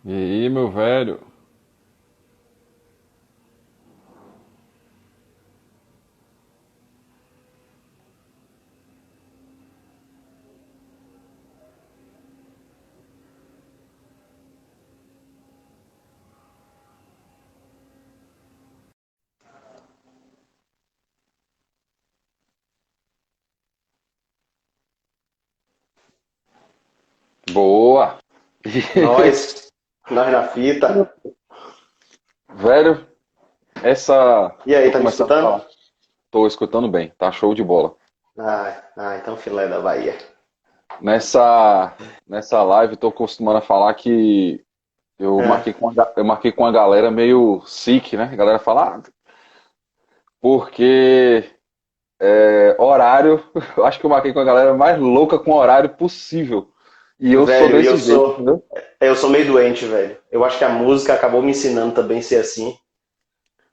E aí, meu velho? Boa! Nós na fita. Velho, essa. E aí, Tô tá me começando a escutando? falar. Tô escutando bem, tá show de bola. Então filé da Bahia. Nessa live, tô acostumando a falar que É, eu marquei com a galera meio sick, né? A galera fala, porque horário, eu acho que eu marquei com a galera mais louca com horário possível. E eu sou velho, desse jeito, entendeu? eu sou meio doente, velho. Eu acho que a música acabou me ensinando também a ser assim.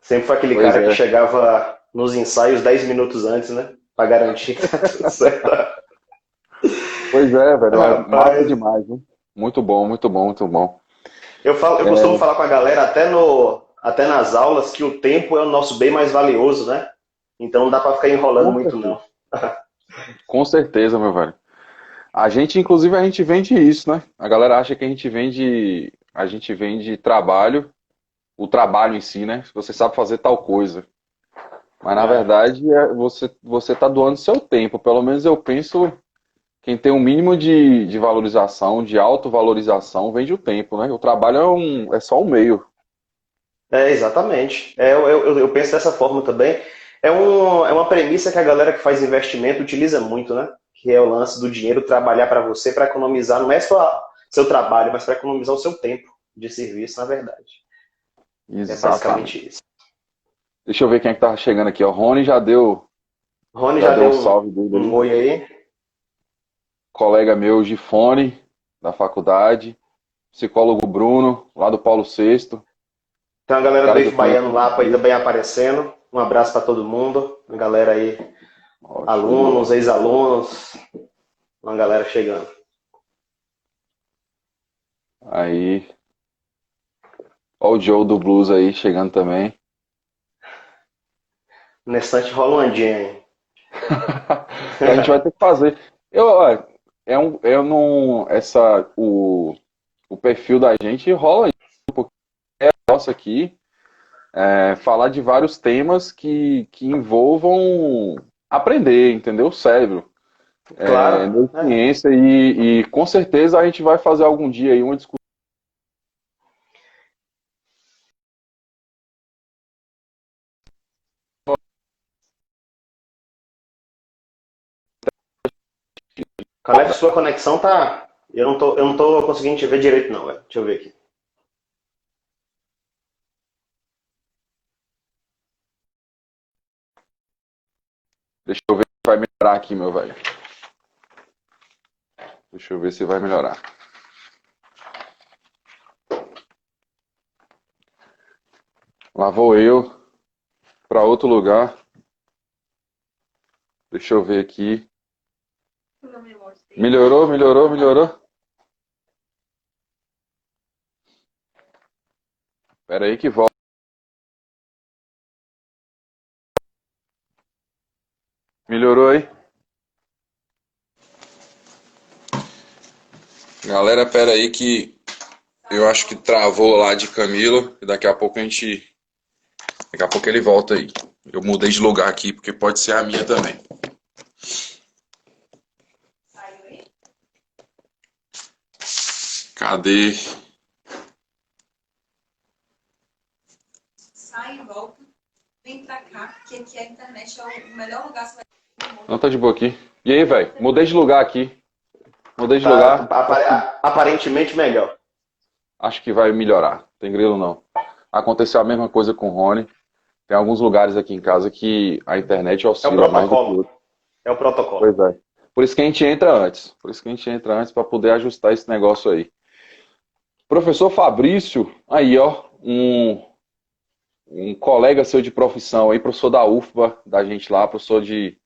Sempre foi aquele Pois cara que é, chegava nos ensaios 10 minutos antes, né? Pra garantir que tá tudo certo. pois é, velho, mas massa Rapaz, demais, hein? Muito bom, muito bom, muito bom. eu costumo falar com a galera até nas aulas que o tempo é o nosso bem mais valioso, né? Então não dá pra ficar enrolando Com muito, certeza. não. Com certeza, meu velho. Inclusive, a gente vende isso, né? A galera acha que a gente vende trabalho, o trabalho em si, né? Se você sabe fazer tal coisa. Mas na É. verdade, você tá doando seu tempo. Pelo menos eu penso, quem tem um mínimo de valorização, de autovalorização, vende o tempo, né? O trabalho é só um meio. É, exatamente. Eu penso dessa forma também. É uma premissa que a galera que faz investimento utiliza muito, né? Que é o lance do dinheiro trabalhar para você para economizar, não é só seu trabalho, mas para economizar o seu tempo de serviço, na verdade. É Exatamente. basicamente isso. Deixa eu ver quem é que tá chegando aqui. O Rony Rony já já deu deu o salve dele um aí. oi aí. Colega meu de fone, da faculdade. Psicólogo Bruno, lá do Paulo Sexto, Tem uma galera do cara que eu Eixo conheço Baiano muito lá aí bem. também aparecendo. Um abraço para todo mundo. Uma galera aí, Ó, show de alunos, bola. ex-alunos, uma galera chegando. Aí, ó o Joe do Blues aí chegando também. No instante rola um andinho aí. A gente vai ter que fazer. Ó, eu não, o perfil da gente rola isso, porque é nosso aqui, falar de vários temas que envolvam aprender, entendeu? O cérebro, Claro. neurociência e com certeza a gente vai fazer algum dia aí uma discussão. Caleb, sua conexão tá. Eu não tô conseguindo te ver direito, não, velho. Deixa eu ver aqui. Deixa eu ver se vai melhorar aqui, meu velho. Deixa eu ver se vai melhorar. Lá vou eu para outro lugar. Deixa eu ver aqui. Melhorou, melhorou, melhorou. Espera aí que volta. Melhorou aí? Galera, espera aí que eu acho que travou lá de Camilo. E daqui a pouco ele volta aí. Eu mudei de lugar aqui porque pode ser a minha também. Cadê? Sai e volta, vem pra cá, porque aqui a internet é o melhor lugar. Não, tá de boa aqui. E aí, velho? Mudei de lugar aqui. Mudei de Tá lugar. aparentemente melhor. Acho que vai melhorar. Tem grilo não. Aconteceu a mesma coisa com o Rony. Tem alguns lugares aqui em casa que a internet É o oscila mais do que protocolo. outros. É o protocolo. Pois é. Por isso que a gente entra antes. Por isso que a gente entra antes para poder ajustar esse negócio aí. Professor Fabrício, aí ó, um colega seu de profissão aí, professor da UFBA, da gente lá, professor de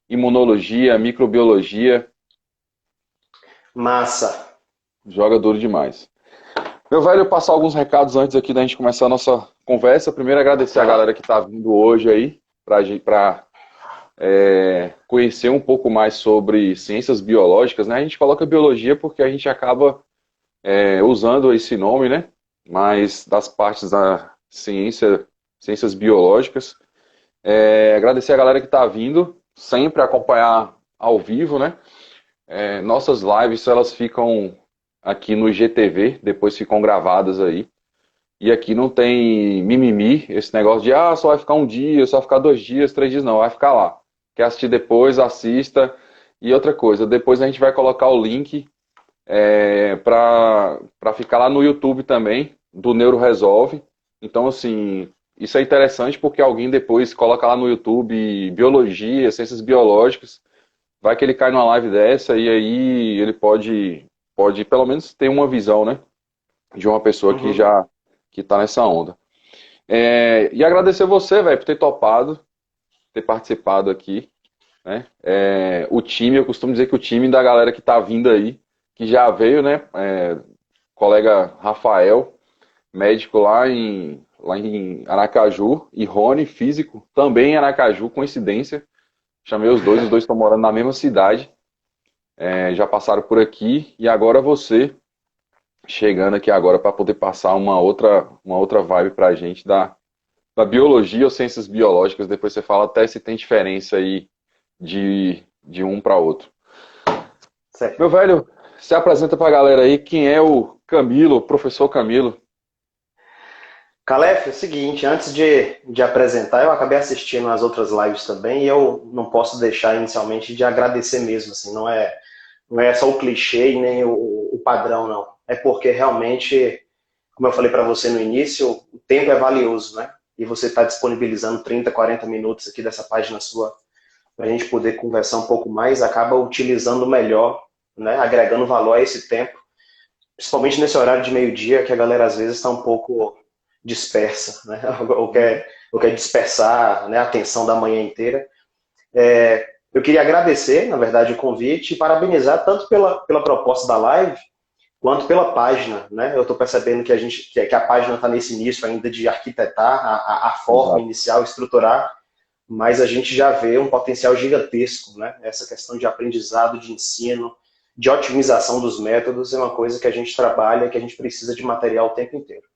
imunologia, microbiologia, Massa. joga duro demais. Meu velho, passar alguns recados antes aqui da gente começar a nossa conversa. Primeiro, agradecer a galera que está vindo hoje aí para conhecer um pouco mais sobre ciências biológicas, né? A gente coloca biologia porque a gente acaba usando esse nome, né? Mas das partes da ciências biológicas. Agradecer a galera que está vindo, sempre acompanhar ao vivo, né? Nossas lives, elas ficam aqui no IGTV, depois ficam gravadas aí. E aqui não tem mimimi, esse negócio de só vai ficar um dia, só vai ficar 2 dias, 3 dias, não, vai ficar lá. Quer assistir depois, assista. E outra coisa, depois a gente vai colocar o link para ficar lá no YouTube também, do Neuro Resolve. Então, assim, isso é interessante porque alguém depois coloca lá no YouTube biologia, ciências biológicas, vai que ele cai numa live dessa e aí ele pode pelo menos ter uma visão, né, de uma pessoa Uhum. que tá nessa onda. E agradecer você, velho, por ter topado, ter participado aqui, né? O time, eu costumo dizer que o time da galera que tá vindo aí, que já veio, né? Colega Rafael, médico lá em Aracaju, e Rony, físico, também em Aracaju, coincidência. Chamei os dois estão morando na mesma cidade, já passaram por aqui, e agora você chegando aqui agora para poder passar uma outra vibe pra gente da biologia ou ciências biológicas. Depois você fala até se tem diferença aí de um para outro. Certo. Meu velho, se apresenta pra galera aí quem é o Camilo, o professor Camilo. Calef, é o seguinte, antes de apresentar, eu acabei assistindo as outras lives também e eu não posso deixar inicialmente de agradecer mesmo, assim, não é só o clichê e nem o padrão, não. É porque realmente, como eu falei para você no início, o tempo é valioso, né? E você está disponibilizando 30, 40 minutos aqui dessa página sua para a gente poder conversar um pouco mais, acaba utilizando melhor, né? Agregando valor a esse tempo, principalmente nesse horário de meio-dia, que a galera às vezes está um pouco dispersa, né? ou quer dispersar, né, a atenção da manhã inteira. Eu queria agradecer, na verdade, o convite e parabenizar tanto pela proposta da live, quanto pela página, né? Eu estou percebendo que a página está nesse início ainda de arquitetar a forma Exato. inicial, estruturar, mas a gente já vê um potencial gigantesco, né? Essa questão de aprendizado, de ensino, de otimização dos métodos é uma coisa que a gente trabalha, que a gente precisa de material o tempo inteiro.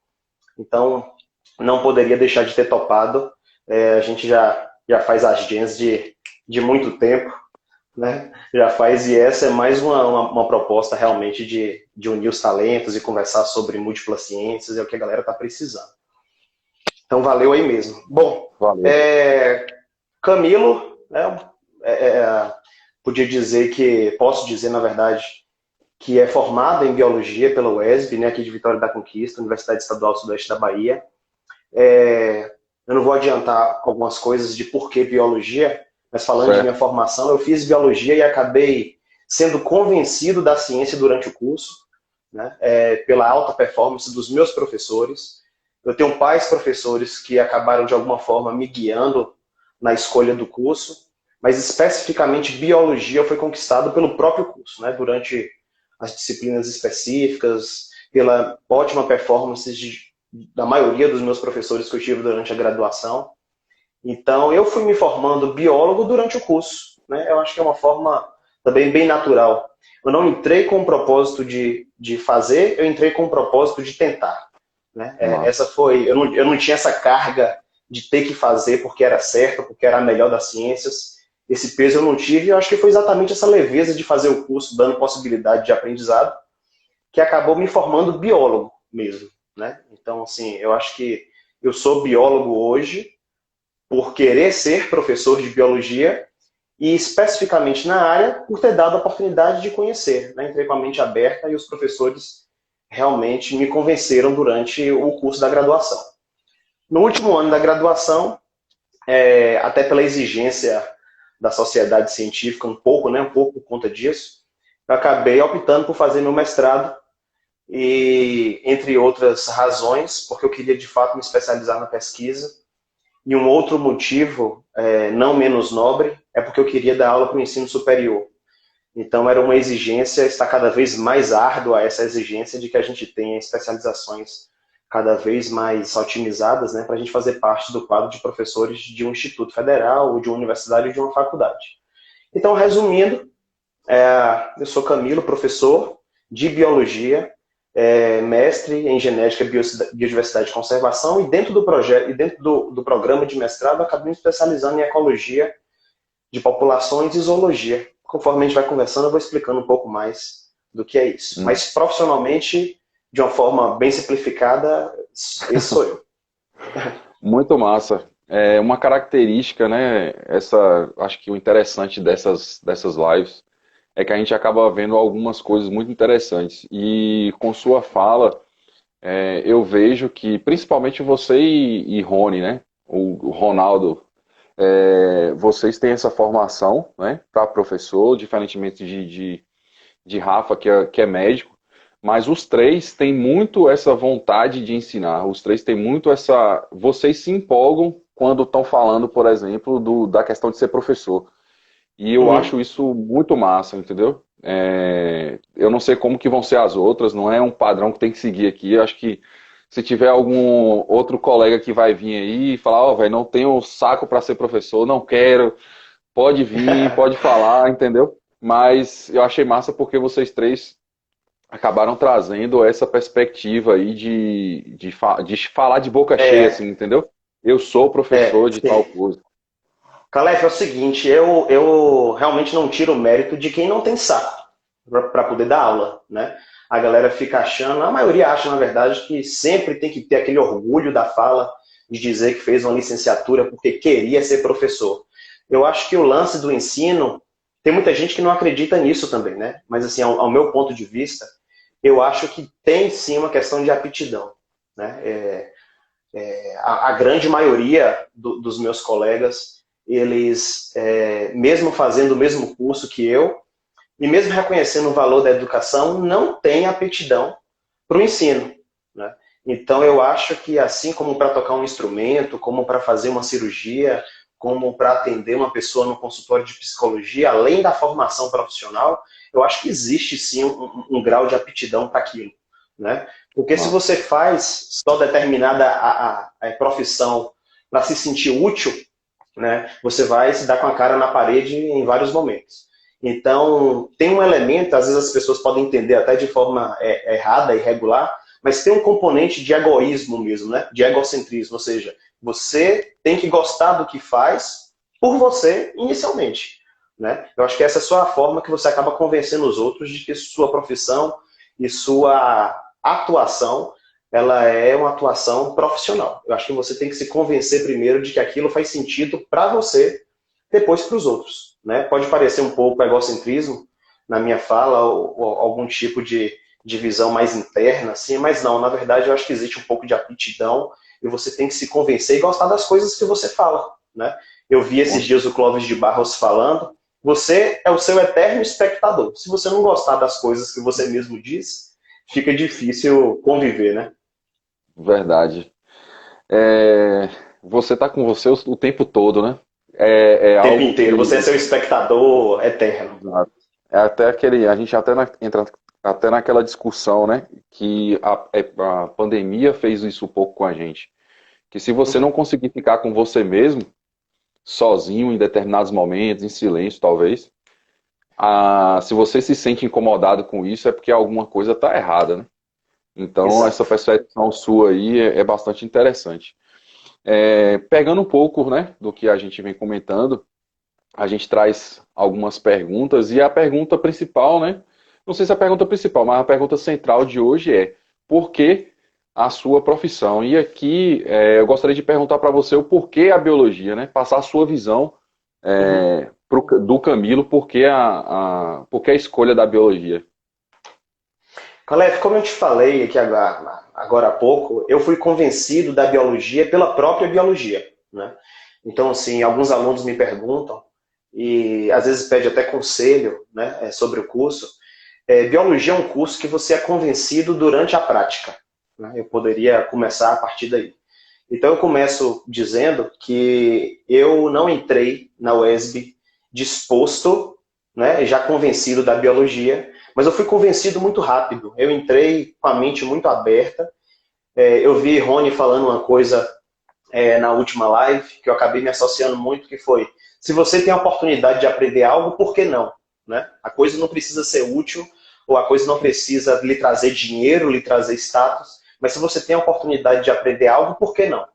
Então, não poderia deixar de ter topado. A gente já faz as gens de muito tempo, né? Já faz, e essa é mais uma proposta realmente de unir os talentos e conversar sobre múltiplas ciências, é o que a galera está precisando. Então, valeu aí mesmo. Bom, Valeu. Camilo, né, posso dizer, na verdade, que é formado em Biologia pela UESB, né, aqui de Vitória da Conquista, Universidade Estadual Sudoeste da Bahia. Eu não vou adiantar algumas coisas de por que Biologia, mas falando de minha Certo. formação, eu fiz Biologia e acabei sendo convencido da ciência durante o curso, né, pela alta performance dos meus professores. Eu tenho pais professores que acabaram, de alguma forma, me guiando na escolha do curso, mas especificamente Biologia foi conquistado pelo próprio curso, né, durante as disciplinas específicas, pela ótima performance da maioria dos meus professores que eu tive durante a graduação. Então, eu fui me formando biólogo durante o curso, né? Eu acho que é uma forma também bem natural. Eu não entrei com o propósito de fazer, eu entrei com o propósito de tentar, né? Massa. Eu não tinha essa carga de ter que fazer porque era certo, porque era a melhor das ciências. Esse peso eu não tive, e eu acho que foi exatamente essa leveza de fazer o curso, dando possibilidade de aprendizado, que acabou me formando biólogo mesmo, né? Então, assim, eu acho que eu sou biólogo hoje por querer ser professor de biologia e especificamente na área por ter dado a oportunidade de conhecer, né? Entrei com a mente aberta e os professores realmente me convenceram durante o curso da graduação. No último ano da graduação, até pela exigência da sociedade científica um pouco, né, um pouco por conta disso, eu acabei optando por fazer meu mestrado e, entre outras razões, porque eu queria de fato me especializar na pesquisa, e um outro motivo, não menos nobre, é porque eu queria dar aula para o ensino superior. Então era uma exigência, está cada vez mais árdua essa exigência de que a gente tenha especializações cada vez mais otimizadas, né, para a gente fazer parte do quadro de professores de um instituto federal, ou de uma universidade, ou de uma faculdade. Então, resumindo, eu sou Camilo, professor de biologia, mestre em genética, biodiversidade e conservação, e dentro do projeto e dentro do programa de mestrado, acabei me especializando em ecologia de populações e zoologia. Conforme a gente vai conversando, eu vou explicando um pouco mais do que é isso. Mas profissionalmente, de uma forma bem simplificada, esse sou eu. Muito massa. É uma característica, né? Acho que o interessante dessas lives é que a gente acaba vendo algumas coisas muito interessantes. E com sua fala, eu vejo que, principalmente você e Rony, né? O Ronaldo, vocês têm essa formação, né? Para professor, diferentemente de Rafa, que é médico. Mas os três têm muito essa vontade de ensinar. Os três têm muito essa. Vocês se empolgam quando estão falando, por exemplo, da questão de ser professor. E eu acho isso muito massa, entendeu? Eu não sei como que vão ser as outras, não é um padrão que tem que seguir aqui. Eu acho que se tiver algum outro colega que vai vir aí e falar, velho, não tenho saco para ser professor, não quero, pode vir, pode falar, entendeu? Mas eu achei massa porque vocês três acabaram trazendo essa perspectiva aí de falar de boca cheia, assim, entendeu? Eu sou professor de tal coisa. Calef, é o seguinte, eu realmente não tiro o mérito de quem não tem saco para poder dar aula, né? A galera fica achando, a maioria acha, na verdade, que sempre tem que ter aquele orgulho da fala de dizer que fez uma licenciatura porque queria ser professor. Eu acho que o lance do ensino, tem muita gente que não acredita nisso também, né? Mas, assim, ao meu ponto de vista, eu acho que tem, sim, uma questão de aptidão, né? A grande maioria dos meus colegas, eles, mesmo fazendo o mesmo curso que eu, e mesmo reconhecendo o valor da educação, não têm aptidão para o ensino, né? Então, eu acho que assim como para tocar um instrumento, como para fazer uma cirurgia, como para atender uma pessoa no consultório de psicologia, além da formação profissional, eu acho que existe sim um grau de aptidão para aquilo, né? Porque se você faz só determinada a profissão para se sentir útil, né, você vai se dar com a cara na parede em vários momentos. Então, tem um elemento, às vezes as pessoas podem entender até de forma errada, irregular, mas tem um componente de egoísmo mesmo, né? De egocentrismo, ou seja, você tem que gostar do que faz por você inicialmente, né? Eu acho que essa é só a forma que você acaba convencendo os outros de que sua profissão e sua atuação, ela é uma atuação profissional. Eu acho que você tem que se convencer primeiro de que aquilo faz sentido para você, depois para os outros, né? Pode parecer um pouco egocentrismo na minha fala, ou algum tipo de visão mais interna, assim, mas não, na verdade eu acho que existe um pouco de aptidão e você tem que se convencer e gostar das coisas que você fala, né? Eu vi esses dias o Clóvis de Barros falando, você é o seu eterno espectador. Se você não gostar das coisas que você mesmo diz, fica difícil conviver, né? Verdade. Você tá com você o tempo todo, né? O tempo Algo inteiro, que... você é seu espectador eterno. Exato. É até a gente entra até naquela discussão, né? Que a pandemia fez isso um pouco com a gente. Que se você não conseguir ficar com você mesmo, sozinho em determinados momentos, em silêncio talvez, se você se sente incomodado com isso, é porque alguma coisa está errada, né? Então, Exato. essa percepção sua aí é bastante interessante. Pegando um pouco, né, do que a gente vem comentando, a gente traz algumas perguntas, e a pergunta principal, né? Não sei se é a pergunta principal, mas a pergunta central de hoje é: por que a sua profissão? E aqui eu gostaria de perguntar para você o porquê a biologia, né? Passar a sua visão do Camilo, por que por que a escolha da biologia? Calef, como eu te falei aqui agora há pouco, eu fui convencido da biologia pela própria biologia, né? Então, assim, alguns alunos me perguntam, e às vezes pede até conselho, né, sobre o curso. Biologia é um curso que você é convencido durante a prática, né? Eu poderia começar a partir daí. Então eu começo dizendo que eu não entrei na UESB disposto né, já convencido da biologia, mas eu fui convencido muito rápido. Eu entrei com a mente muito aberta. Eu vi Rony falando uma coisa na última live, que eu acabei me associando muito, que foi, se você tem a oportunidade de aprender algo, por que não? Né? A coisa não precisa ser útil, ou a coisa não precisa lhe trazer dinheiro, lhe trazer status, mas se você tem a oportunidade de aprender algo, por que não?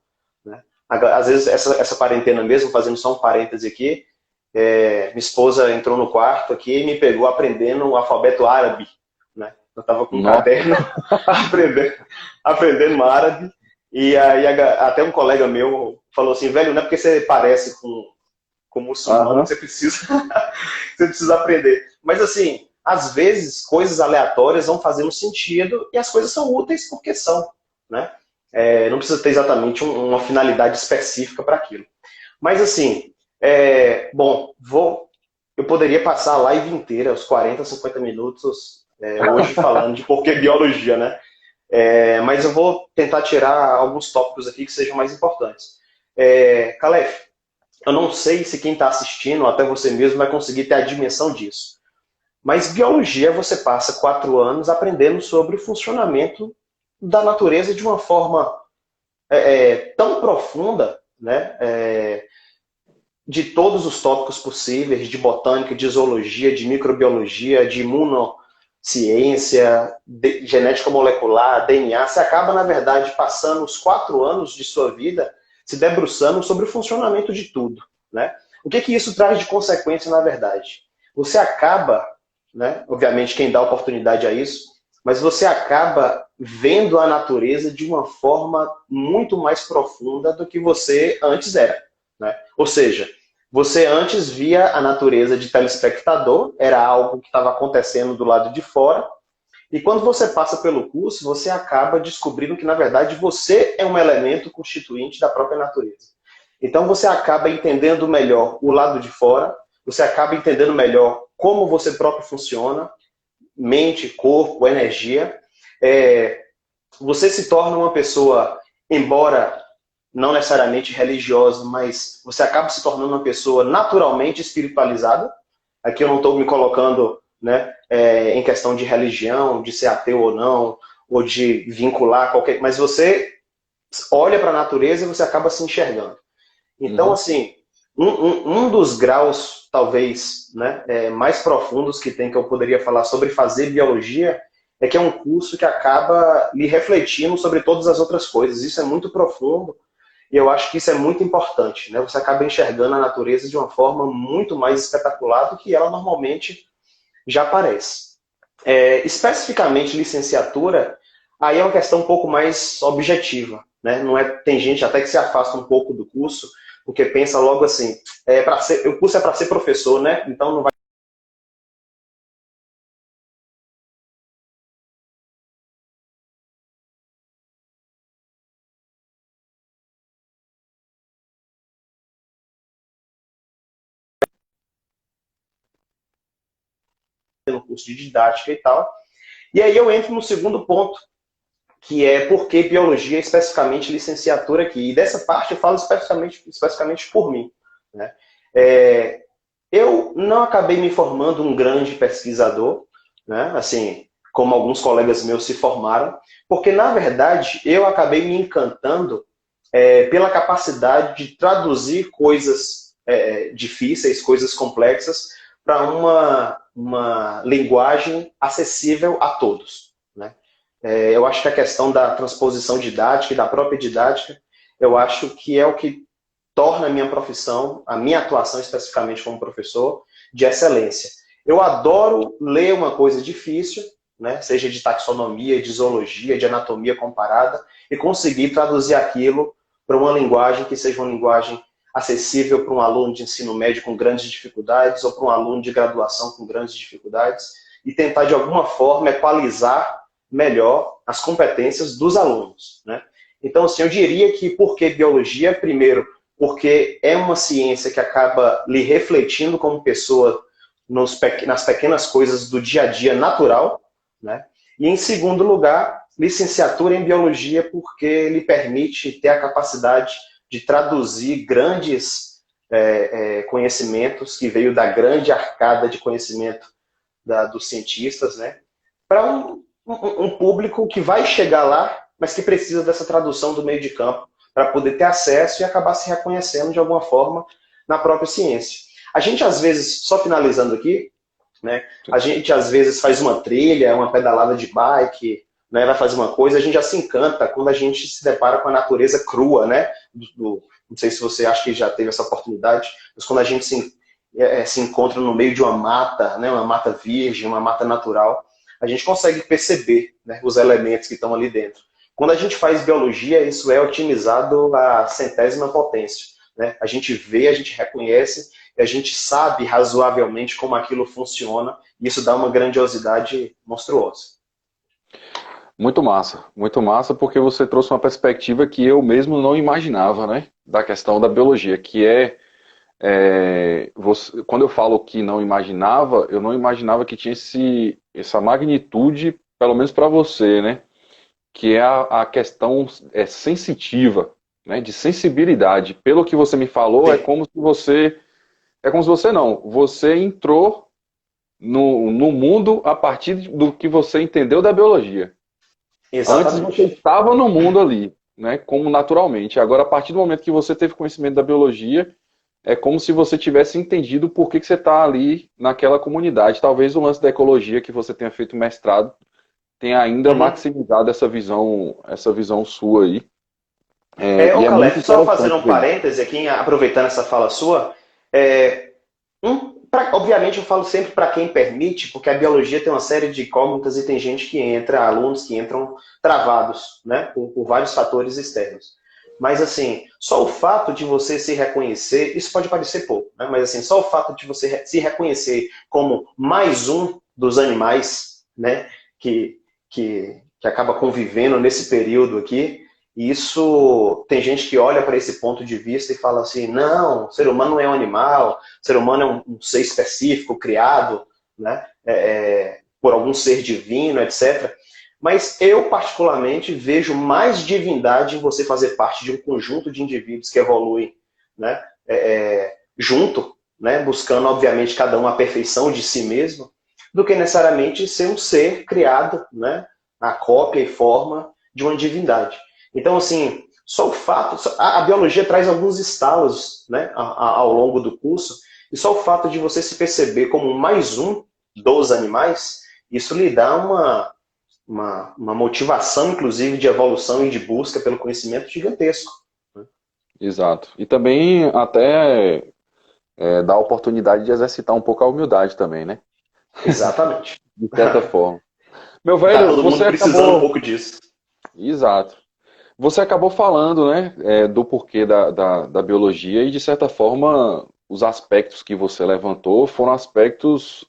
Né? Às vezes, essa quarentena mesmo, fazendo só um parêntese aqui, minha esposa entrou no quarto aqui e me pegou aprendendo o alfabeto árabe. Né? Eu estava com um caderno aprendendo árabe, e aí até um colega meu falou assim, velho, não é porque você parece com muçulmano que você precisa aprender. Mas assim, às vezes coisas aleatórias vão fazendo sentido e as coisas são úteis porque são. Né? Não precisa ter exatamente uma finalidade específica para aquilo. Mas assim, bom, eu poderia passar a live inteira, os 40, 50 minutos, hoje falando de porquê biologia, né? Mas eu vou tentar tirar alguns tópicos aqui que sejam mais importantes. Calef, eu não sei se quem está assistindo, ou até você mesmo, vai conseguir ter a dimensão disso. Mas biologia, você passa 4 anos aprendendo sobre o funcionamento da natureza de uma forma tão profunda, né? De todos os tópicos possíveis, de botânica, de zoologia, de microbiologia, de imunociência, de genética molecular, DNA, você acaba, na verdade, passando os 4 anos de sua vida se debruçando sobre o funcionamento de tudo. Né? O que isso traz de consequência, na verdade? Você acaba, né, obviamente quem dá oportunidade a isso, mas você acaba vendo a natureza de uma forma muito mais profunda do que você antes era. Né? Ou seja, você antes via a natureza de telespectador, era algo que estava acontecendo do lado de fora, e quando você passa pelo curso, você acaba descobrindo que, na verdade, você é um elemento constituinte da própria natureza. Então você acaba entendendo melhor o lado de fora, você acaba entendendo melhor como você próprio funciona, mente, corpo, energia. Você se torna uma pessoa, embora não necessariamente religiosa, mas você acaba se tornando uma pessoa naturalmente espiritualizada. Aqui eu não estou me colocando, né, em questão de religião, de ser ateu ou não, ou de vincular qualquer... Mas você olha para a natureza e você acaba se enxergando. Então, assim, um dos graus, talvez, né, mais profundos que tem, que eu poderia falar sobre fazer biologia, é que é um curso que acaba lhe refletindo sobre todas as outras coisas. Isso é muito profundo e eu acho que isso é muito importante. Né? Você acaba enxergando a natureza de uma forma muito mais espetacular do que ela normalmente já aparece. Especificamente licenciatura, aí é uma questão um pouco mais objetiva. Né? Não tem gente até que se afasta um pouco do curso, porque pensa logo assim, o curso é para ser professor, né? Então não vai ter um curso de didática e tal. E aí eu entro no segundo ponto, que é por que biologia, especificamente licenciatura aqui. E dessa parte eu falo especificamente por mim. Né? Eu não acabei me formando um grande pesquisador, né? Assim, como alguns colegas meus se formaram, porque, na verdade, eu acabei me encantando pela capacidade de traduzir coisas difíceis, coisas complexas, para uma linguagem acessível a todos. Né? Eu acho que a questão da transposição didática e da própria didática, eu acho que é o que torna a minha profissão, a minha atuação especificamente como professor, de excelência. Eu adoro ler uma coisa difícil, né, seja de taxonomia, de zoologia, de anatomia comparada, e conseguir traduzir aquilo para uma linguagem que seja uma linguagem acessível para um aluno de ensino médio com grandes dificuldades ou para um aluno de graduação com grandes dificuldades e tentar, de alguma forma, equalizar melhor as competências dos alunos. Né? Então, assim, eu diria que por que biologia? Primeiro, porque é uma ciência que acaba lhe refletindo como pessoa nas pequenas coisas do dia a dia natural. Né? E, em segundo lugar, licenciatura em biologia porque lhe permite ter a capacidade de traduzir grandes conhecimentos que veio da grande arcada de conhecimento dos cientistas, né, para um público que vai chegar lá, mas que precisa dessa tradução do meio de campo para poder ter acesso e acabar se reconhecendo de alguma forma na própria ciência. A gente, às vezes, só finalizando aqui, né, a gente, às vezes, faz uma trilha, uma pedalada de bike, né, vai fazer uma coisa, a gente já se encanta quando a gente se depara com a natureza crua, né? Não sei se você acha que já teve essa oportunidade, mas quando a gente se encontra no meio de uma mata, né, uma mata virgem, uma mata natural, a gente consegue perceber, né, os elementos que estão ali dentro. Quando a gente faz biologia, isso é otimizado à centésima potência, né? A gente vê, a gente reconhece, e a gente sabe razoavelmente como aquilo funciona, e isso dá uma grandiosidade monstruosa. Muito massa, porque você trouxe uma perspectiva que eu mesmo não imaginava, né? Da questão da biologia, que quando eu falo que não imaginava, eu não imaginava que tinha essa magnitude, pelo menos para você, né? Que é a questão sensitiva, né? De sensibilidade. Pelo que você me falou, Sim. Você entrou no mundo a partir do que você entendeu da biologia. Antes Exatamente. você estava no mundo ali, né, como naturalmente. Agora, a partir do momento que você teve conhecimento da biologia, é como se você tivesse entendido por que você está ali naquela comunidade. Talvez o lance da ecologia que você tenha feito mestrado tenha ainda maximizado essa visão sua aí. Ô E é muito Calef, só fazendo interessante um ver isso. parêntese aqui, aproveitando essa fala sua, obviamente eu falo sempre para quem permite, porque a biologia tem uma série de incógnitas e tem gente que entra, alunos que entram travados, né, por vários fatores externos. Mas assim, só o fato de você se reconhecer, isso pode parecer pouco, né, mas assim, só o fato de você se reconhecer como mais um dos animais, né, que acaba convivendo nesse período aqui, isso tem gente que olha para esse ponto de vista e fala assim, não, o ser humano não é um animal, o ser humano é um ser específico, criado, né, por algum ser divino, etc. Mas eu, particularmente, vejo mais divindade em você fazer parte de um conjunto de indivíduos que evoluem, né, junto, né, buscando, obviamente, cada um a perfeição de si mesmo, do que necessariamente ser um ser criado, né, a cópia e forma de uma divindade. Então, assim, só o fato... A biologia traz alguns estalos, né, ao longo do curso, e só o fato de você se perceber como mais um dos animais, isso lhe dá uma motivação, inclusive, de evolução e de busca pelo conhecimento gigantesco. Exato. E também até dá a oportunidade de exercitar um pouco a humildade também, né? Exatamente. De certa forma. Meu Tá velho, todo mundo você precisando um acabou... pouco disso. Exato. Você acabou falando, né, do porquê da biologia e, de certa forma, os aspectos que você levantou foram aspectos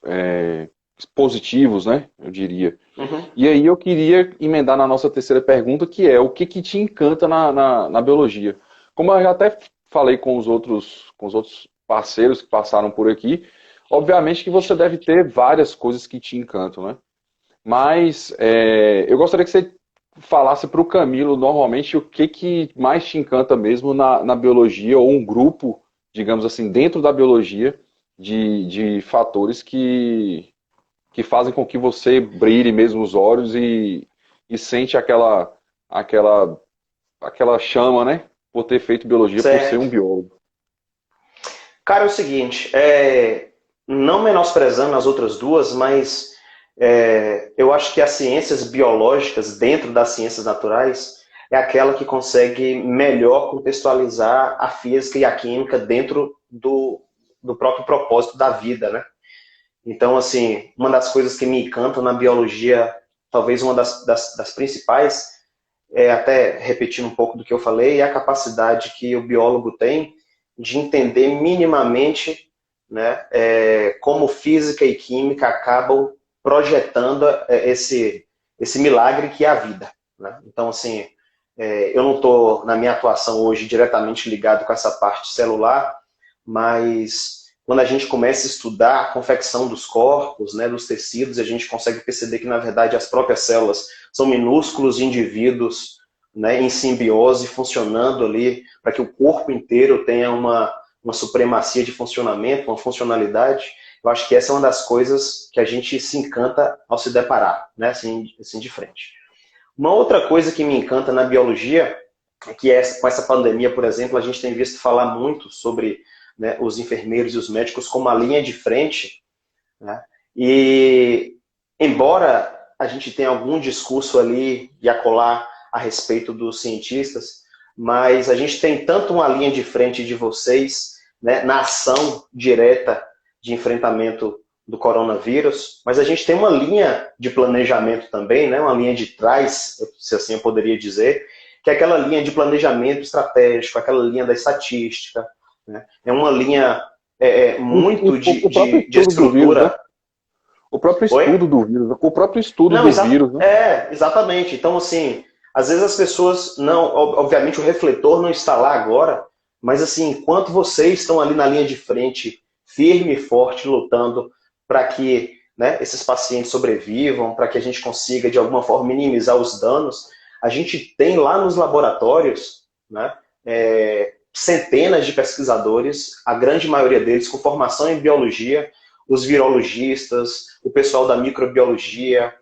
positivos, né, eu diria. Uhum. E aí eu queria emendar na nossa terceira pergunta, que é o que te encanta na biologia? Como eu já até falei com os outros parceiros que passaram por aqui, obviamente que você deve ter várias coisas que te encantam, né? Mas eu gostaria que você falasse para o Camilo, normalmente, o que mais te encanta mesmo na biologia, ou um grupo, digamos assim, dentro da biologia, de fatores que fazem com que você brilhe mesmo os olhos e sente aquela chama, né? Por ter feito biologia, por ser um Certo. biólogo. Cara, é o seguinte, não menosprezando as outras duas, mas eu acho que as ciências biológicas, dentro das ciências naturais, é aquela que consegue melhor contextualizar a física e a química dentro do próprio propósito da vida, né? Então, assim, uma das coisas que me encantam na biologia, talvez uma das principais, até repetindo um pouco do que eu falei, é a capacidade que o biólogo tem de entender minimamente, né, como física e química acabam projetando esse milagre que é a vida. Né? Então, assim, eu não estou, na minha atuação hoje, diretamente ligado com essa parte celular, mas quando a gente começa a estudar a confecção dos corpos, né, dos tecidos, a gente consegue perceber que, na verdade, as próprias células são minúsculos indivíduos, né, em simbiose, funcionando ali para que o corpo inteiro tenha uma supremacia de funcionamento, uma funcionalidade. Eu acho que essa é uma das coisas que a gente se encanta ao se deparar, né? Assim de frente. Uma outra coisa que me encanta na biologia, que é com essa pandemia, por exemplo, a gente tem visto falar muito sobre, né, os enfermeiros e os médicos como a linha de frente, né? E embora a gente tenha algum discurso ali e acolá a respeito dos cientistas, mas a gente tem tanto uma linha de frente de vocês, né, na ação direta de enfrentamento do coronavírus, mas a gente tem uma linha de planejamento também, né, uma linha de trás, se assim eu poderia dizer, que é aquela linha de planejamento estratégico, aquela linha da estatística, né? É uma linha muito de estrutura. Vírus, né? O próprio estudo do vírus, o próprio estudo não, do vírus, né? Exatamente. Então, assim, às vezes as pessoas não, obviamente o refletor não está lá agora, mas assim, enquanto vocês estão ali na linha de frente, firme e forte, lutando para que, né, esses pacientes sobrevivam, para que a gente consiga de alguma forma minimizar os danos, a gente tem lá nos laboratórios, né, centenas de pesquisadores, a grande maioria deles com formação em biologia, os virologistas, o pessoal da microbiologia,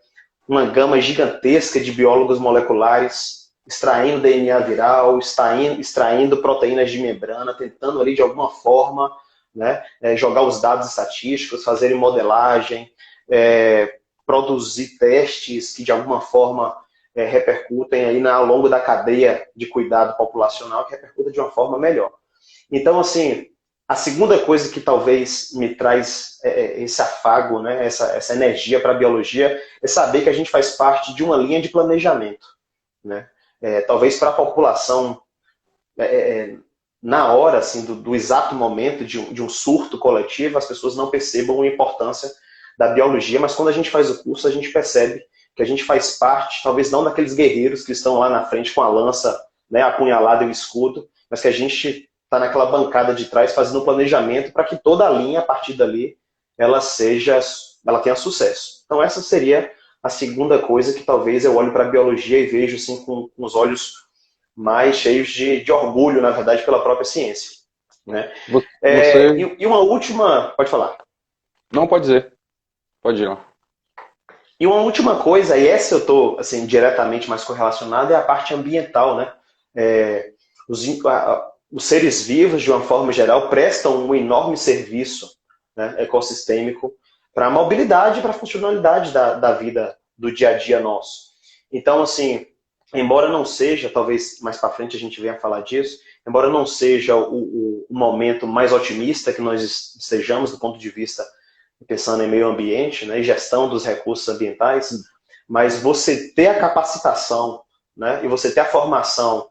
uma gama gigantesca de biólogos moleculares, extraindo DNA viral, extraindo proteínas de membrana, tentando ali de alguma forma, né, jogar os dados estatísticos, fazerem modelagem, produzir testes que de alguma forma repercutem aí ao longo da cadeia de cuidado populacional, que repercuta de uma forma melhor. Então, assim, a segunda coisa que talvez me traz esse afago, né, essa energia para a biologia, é saber que a gente faz parte de uma linha de planejamento, né? Talvez para a população, na hora assim, do exato momento de um surto coletivo, as pessoas não percebam a importância da biologia, mas quando a gente faz o curso, a gente percebe que a gente faz parte, talvez não daqueles guerreiros que estão lá na frente com a lança, né, apunhalada e o escudo, mas que a gente está naquela bancada de trás fazendo um planejamento para que toda a linha, a partir dali, ela tenha sucesso. Então essa seria a segunda coisa que talvez eu olho para a biologia e vejo assim, com os olhos mais cheios de orgulho, na verdade, pela própria ciência, né? E uma última... Pode falar. Não, pode dizer. Pode ir lá. E uma última coisa, e essa eu estou assim, diretamente mais correlacionada, é a parte ambiental, né? Os seres vivos, de uma forma geral, prestam um enorme serviço, né, ecossistêmico para a mobilidade e para a funcionalidade da vida do dia a dia nosso. Então, assim, embora não seja, talvez mais para frente a gente venha falar disso, embora não seja o momento mais otimista que nós estejamos do ponto de vista pensando em meio ambiente, né, e gestão dos recursos ambientais, mas você ter a capacitação, né, e você ter a formação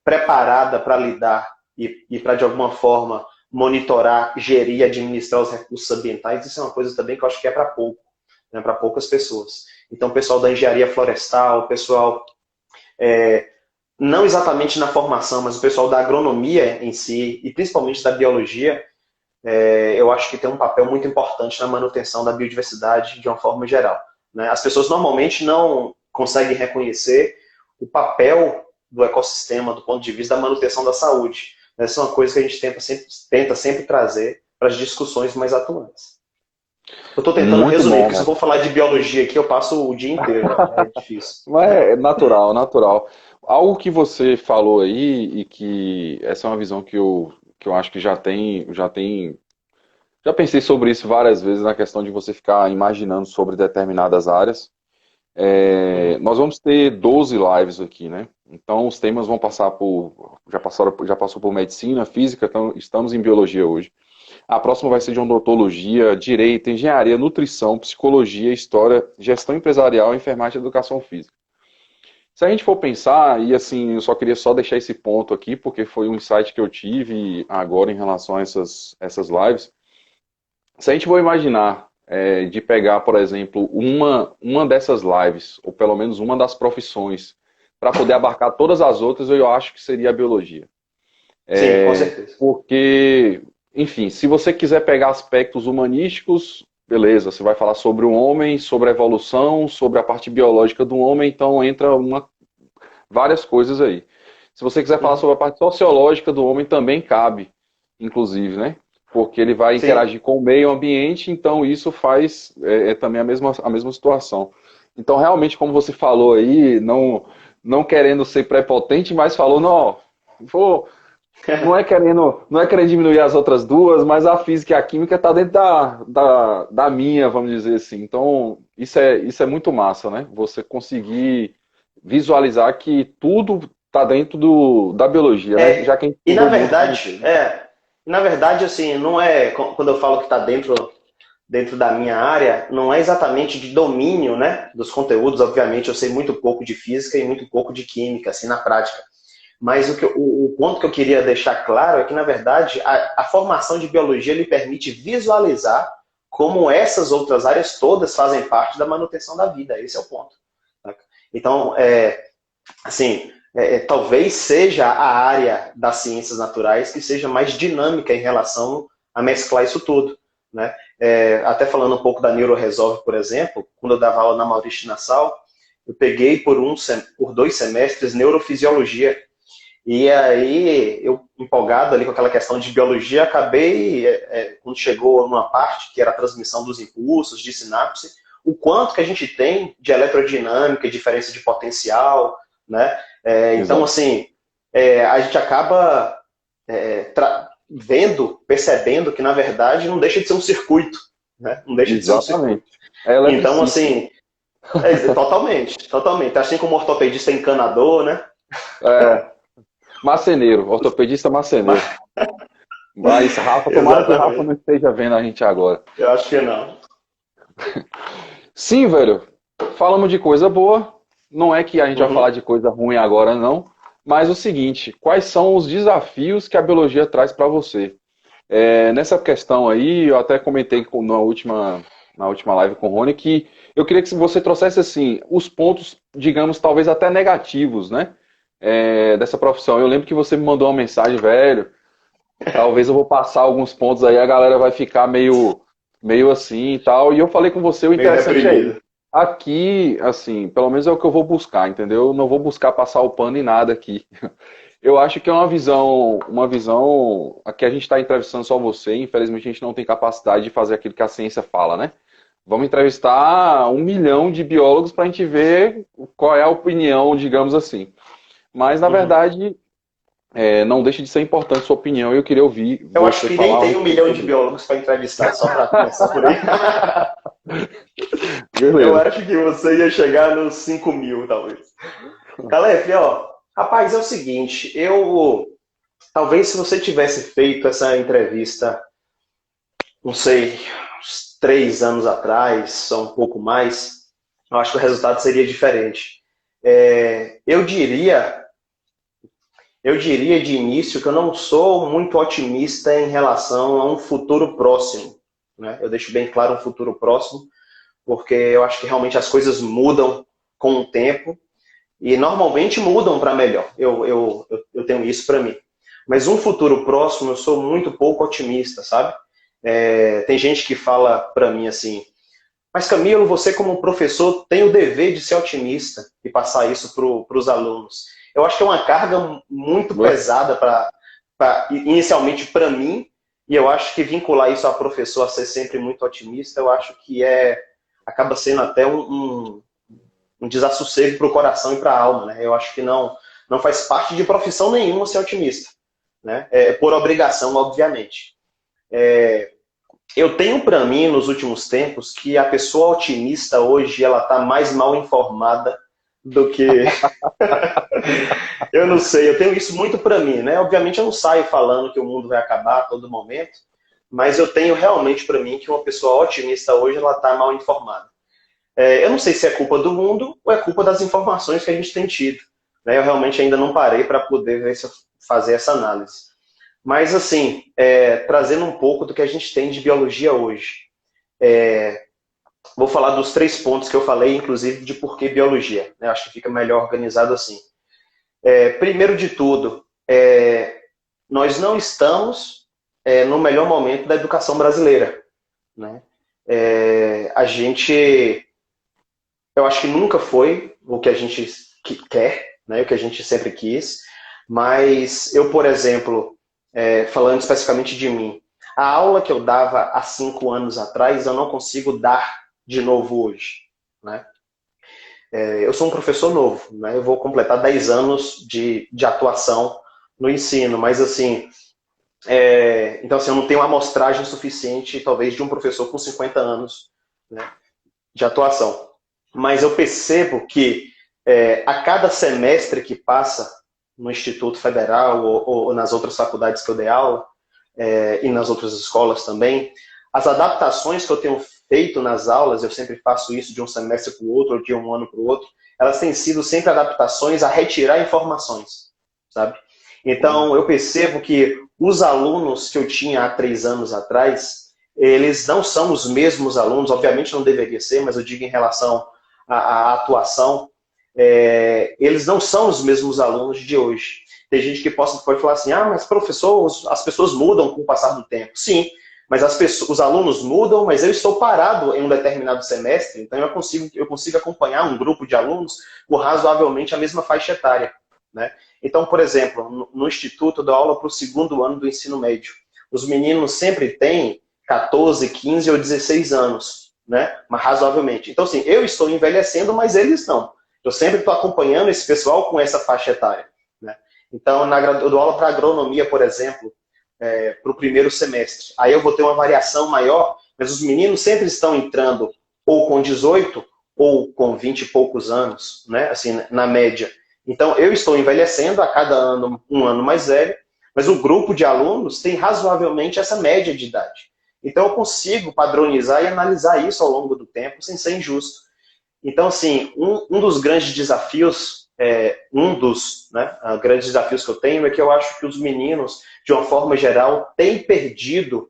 preparada para lidar e para, de alguma forma, monitorar, gerir e administrar os recursos ambientais, isso é uma coisa também que eu acho que é para pouco, né, para poucas pessoas. Então, o pessoal da engenharia florestal, o pessoal, não exatamente na formação, mas o pessoal da agronomia em si, e principalmente da biologia, eu acho que tem um papel muito importante na manutenção da biodiversidade de uma forma geral, né? As pessoas normalmente não conseguem reconhecer o papel do ecossistema do ponto de vista da manutenção da saúde. Essa é uma coisa que a gente tenta sempre trazer para as discussões mais atuais. Eu estou tentando resumir, porque se eu for falar de biologia aqui, eu passo o dia inteiro, é difícil. Mas é natural, natural. Algo que você falou aí, e que essa é uma visão que eu acho que já pensei sobre isso várias vezes, na questão de você ficar imaginando sobre determinadas áreas. Nós vamos ter 12 lives aqui, né? Então os temas vão passar já passou por medicina, física, então estamos em biologia hoje. A próxima vai ser de odontologia, direito, engenharia, nutrição, psicologia, história, gestão empresarial, enfermagem e educação física. Se a gente for pensar, e assim, eu só queria deixar esse ponto aqui, porque foi um insight que eu tive agora em relação a essas lives. Se a gente for imaginar de pegar, por exemplo, uma dessas lives, ou pelo menos uma das profissões, para poder abarcar todas as outras, eu acho que seria a biologia. Sim, com certeza. Porque, enfim, se você quiser pegar aspectos humanísticos, beleza, você vai falar sobre o homem, sobre a evolução, sobre a parte biológica do homem, então entra várias coisas aí. Se você quiser falar sobre a parte sociológica do homem, também cabe. inclusive, né? Porque ele vai Sim. interagir com o meio ambiente, então isso faz também a mesma situação. Então, realmente, como você falou aí, não querendo ser prepotente, mas falou, não, vou, não é querendo diminuir as outras duas, mas a física e a química está dentro da minha, vamos dizer assim. Então, isso é muito massa, né? Você conseguir visualizar que tudo está dentro da biologia, né? Já que a gente E na estudou muito como um verdade, todo. assim, não é quando eu falo que está dentro da minha área, não é exatamente de domínio, né, dos conteúdos. Obviamente, eu sei muito pouco de física e muito pouco de química, assim, na prática. Mas o ponto que eu queria deixar claro é que, na verdade, a formação de biologia lhe permite visualizar como essas outras áreas todas fazem parte da manutenção da vida. Esse é o ponto. Tá? Então, assim, talvez seja a área das ciências naturais que seja mais dinâmica em relação a mesclar isso tudo, né? Até falando um pouco da NeuroResolve, por exemplo, quando eu dava aula na Maurício Nassau, eu peguei por 2 semestres neurofisiologia. E aí, eu, empolgado ali com aquela questão de biologia, acabei, quando chegou numa parte que era a transmissão dos impulsos, de sinapse, o quanto que a gente tem de eletrodinâmica, diferença de potencial, né? Então, Exato. assim, a gente acaba percebendo que, na verdade, não deixa de ser um circuito, né? Não deixa de ser um circuito. Exatamente. É Então, eletricista. assim, totalmente, totalmente. Assim como o ortopedista é encanador, né? É, marceneiro, ortopedista marceneiro. Mas Rafa, tomara que Rafa não Exatamente. esteja vendo a gente agora. Eu acho que não. Sim, velho. Falamos de coisa boa. Não é que a gente vai falar Uhum. de coisa ruim agora, não. Mas o seguinte, quais são os desafios que a biologia traz para você? Nessa questão aí, eu até comentei na última live com o Rony que eu queria que você trouxesse assim os pontos, digamos, talvez até negativos, né? Dessa profissão. Eu lembro que você me mandou uma mensagem, velho. Talvez eu vou passar alguns pontos aí, a galera vai ficar meio assim e tal. E eu falei com você, o Meio interessante é isso. reprimido. Aqui, assim, pelo menos é o que eu vou buscar, entendeu? Eu não vou buscar passar o pano em nada aqui. Eu acho que é uma visão. Aqui a gente está entrevistando só você, infelizmente a gente não tem capacidade de fazer aquilo que a ciência fala, né? Vamos entrevistar 1 milhão de biólogos para a gente ver qual é a opinião, digamos assim. Mas, na Uhum. verdade, não deixa de ser importante sua opinião e eu queria ouvir Eu acho você que nem falar um tem um pouco milhão de sobre isso. biólogos para entrevistar, só para começar por aí. Eu Beleza. acho que você ia chegar nos 5.000, talvez. Calef, ó, rapaz, é o seguinte, talvez se você tivesse feito essa entrevista, não sei, uns 3 anos atrás, só um pouco mais, eu acho que o resultado seria diferente. É, eu diria de início que eu não sou muito otimista em relação a um futuro próximo, né? Eu deixo bem claro um futuro próximo, porque eu acho que realmente as coisas mudam com o tempo e normalmente mudam para melhor. Eu tenho isso para mim. Mas um futuro próximo eu sou muito pouco otimista, sabe? Tem gente que fala para mim assim, mas Camilo, você como professor tem o dever de ser otimista e passar isso para os alunos. Eu acho que é uma carga muito pesada inicialmente para mim, e eu acho que vincular isso a professor a ser sempre muito otimista, eu acho que acaba sendo até um desassossego para o coração e para a alma, né? Eu acho que não faz parte de profissão nenhuma ser otimista, né? Por obrigação, obviamente. Eu tenho para mim, nos últimos tempos, que a pessoa otimista hoje, ela está mais mal informada do que... Eu não sei, eu tenho isso muito para mim, né? Obviamente eu não saio falando que o mundo vai acabar a todo momento, mas eu tenho realmente para mim que uma pessoa otimista hoje, ela está mal informada. Eu não sei se é culpa do mundo ou é culpa das informações que a gente tem tido, né? Eu realmente ainda não parei para poder fazer essa análise. Mas, assim, trazendo um pouco do que a gente tem de biologia hoje. Vou falar dos 3 pontos que eu falei, inclusive, de por que biologia, né? Acho que fica melhor organizado assim. Primeiro de tudo, nós não estamos no melhor momento da educação brasileira, né? A gente, eu acho que nunca foi o que a gente quer, né? O que a gente sempre quis, mas eu, por exemplo, falando especificamente de mim, a aula que eu dava há 5 anos atrás, eu não consigo dar de novo hoje, né? Eu sou um professor novo, né? Eu vou completar 10 anos de atuação no ensino, mas assim, então assim, eu não tenho uma amostragem suficiente, talvez, de um professor com 50 anos, né, de atuação. Mas eu percebo que a cada semestre que passa no Instituto Federal ou nas outras faculdades que eu dei aula, e nas outras escolas também, as adaptações que eu tenho feito nas aulas, eu sempre faço isso de um semestre para o outro, ou de um ano para o outro, elas têm sido sempre adaptações a retirar informações, sabe? Então, eu percebo que os alunos que eu tinha há 3 anos atrás, eles não são os mesmos alunos, obviamente não deveria ser, mas eu digo em relação à atuação, eles não são os mesmos alunos de hoje. Tem gente que pode falar assim, mas professor, as pessoas mudam com o passar do tempo. Sim, mas os alunos mudam, mas eu estou parado em um determinado semestre, então eu consigo acompanhar um grupo de alunos com razoavelmente a mesma faixa etária, né? Então, por exemplo, no Instituto eu dou aula para o 2º ano do ensino médio. Os meninos sempre têm 14, 15 ou 16 anos, né? Mas razoavelmente. Então, assim, eu estou envelhecendo, mas eles não. Eu sempre estou acompanhando esse pessoal com essa faixa etária, né? Então, eu dou aula para agronomia, por exemplo, para o 1º semestre. Aí eu vou ter uma variação maior, mas os meninos sempre estão entrando ou com 18 ou com 20 e poucos anos, né? Assim, na média. Então, eu estou envelhecendo a cada ano, um ano mais velho, mas o grupo de alunos tem razoavelmente essa média de idade. Então, eu consigo padronizar e analisar isso ao longo do tempo sem ser injusto. Então, assim, um dos grandes desafios, grandes desafios que eu tenho é que eu acho que os meninos, de uma forma geral, têm perdido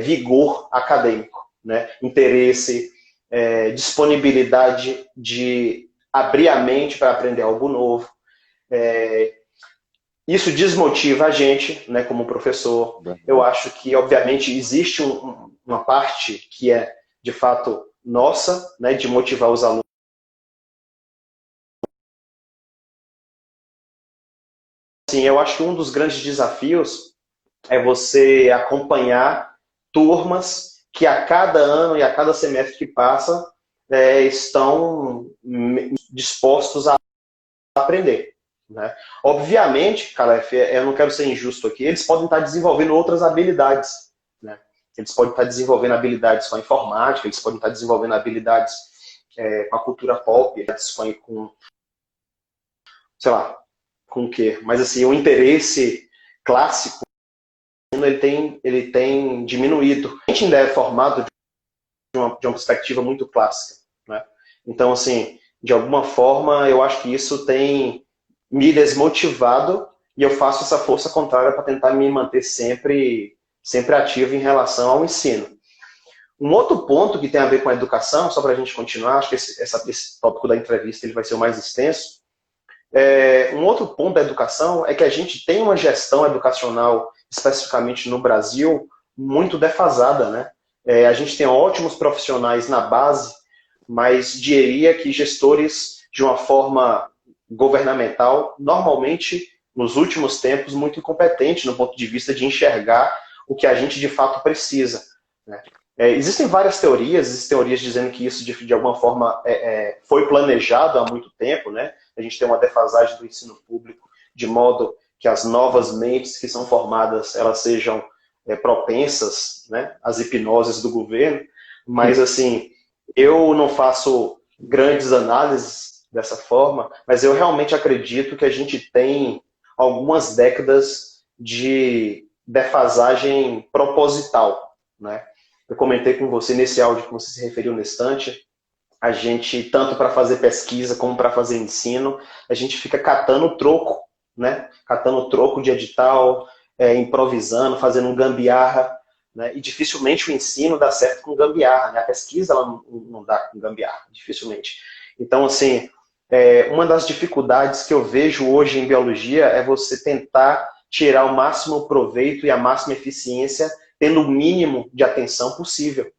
vigor acadêmico, né? Interesse, disponibilidade de abrir a mente para aprender algo novo. Isso desmotiva a gente, né, como professor. Eu acho que, obviamente, existe uma parte que é, de fato, nossa, né, de motivar os alunos. Sim, eu acho que um dos grandes desafios é você acompanhar turmas que a cada ano e a cada semestre que passa estão dispostos a aprender, né? Obviamente, Calef, eu não quero ser injusto aqui, eles podem estar desenvolvendo outras habilidades, né? Eles podem estar desenvolvendo habilidades com a informática, eles podem estar desenvolvendo habilidades com a cultura pop, com sei lá, com o quê? Mas assim, o interesse clássico ele tem diminuído. A gente ainda é formado de uma perspectiva muito clássica, né? Então, assim, de alguma forma, eu acho que isso tem me desmotivado e eu faço essa força contrária para tentar me manter sempre ativo em relação ao ensino. Um outro ponto que tem a ver com a educação, só para a gente continuar, acho que esse tópico da entrevista ele vai ser o mais extenso. Um outro ponto da educação é que a gente tem uma gestão educacional, especificamente no Brasil, muito defasada, né? A gente tem ótimos profissionais na base, mas diria que gestores, de uma forma governamental, normalmente, nos últimos tempos, muito incompetentes no ponto de vista de enxergar o que a gente de fato precisa, né? Existem várias teorias, existem teorias dizendo que isso de alguma forma foi planejado há muito tempo, né? A gente tem uma defasagem do ensino público de modo que as novas mentes que são formadas elas sejam propensas, né, às hipnoses do governo, mas assim, eu não faço grandes análises dessa forma, mas eu realmente acredito que a gente tem algumas décadas de defasagem proposital, né? Eu comentei com você nesse áudio que você se referiu no instante, a gente, tanto para fazer pesquisa como para fazer ensino, a gente fica catando troco, né? Catando troco de edital, improvisando, fazendo um gambiarra, né? E dificilmente o ensino dá certo com gambiarra, né? A pesquisa ela não dá com gambiarra, dificilmente. Então, assim, uma das dificuldades que eu vejo hoje em biologia é você tentar tirar o máximo proveito e a máxima eficiência tendo o mínimo de atenção possível,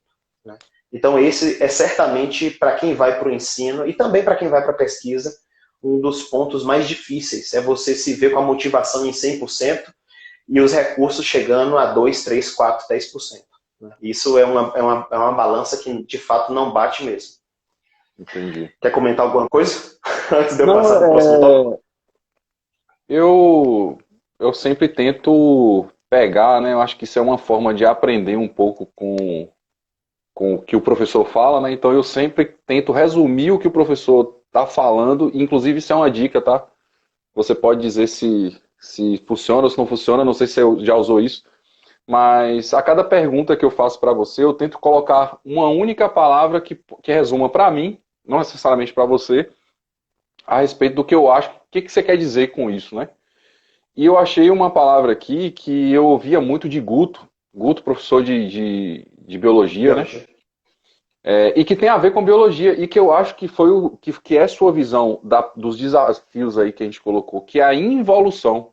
né? Então, esse é certamente, para quem vai para o ensino e também para quem vai para a pesquisa, um dos pontos mais difíceis. É você se ver com a motivação em 100% e os recursos chegando a 2, 3, 4, 10%. Né? Isso é uma balança que, de fato, não bate mesmo. Entendi. Quer comentar alguma coisa? Antes de eu passar para o próximo tópico? Não, eu sempre tento pegar, né? Eu acho que isso é uma forma de aprender um pouco com o que o professor fala, né? Então eu sempre tento resumir o que o professor está falando, inclusive isso é uma dica, tá? Você pode dizer se funciona ou se não funciona, não sei se você já usou isso, mas a cada pergunta que eu faço para você, eu tento colocar uma única palavra que resuma para mim, não necessariamente para você, a respeito do que eu acho, o que você quer dizer com isso, né? E eu achei uma palavra aqui que eu ouvia muito de Guto, professor de biologia, né? Biologia. E que tem a ver com biologia, e que eu acho que foi que é sua visão dos desafios aí que a gente colocou, que é a involução.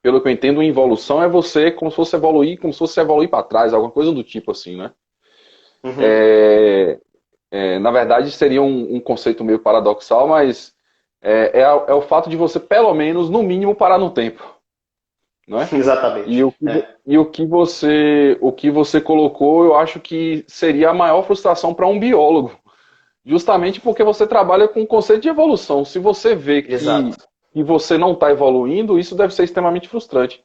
Pelo que eu entendo, involução é você como se fosse evoluir para trás, alguma coisa do tipo assim, né? Uhum. Na verdade, seria um conceito meio paradoxal, mas é o fato de você, pelo menos, no mínimo, parar no tempo, não é? E Exatamente. o que você colocou, eu acho que seria a maior frustração para um biólogo. Justamente porque você trabalha com o conceito de evolução. Se você vê Exato. que você não está evoluindo, isso deve ser extremamente frustrante.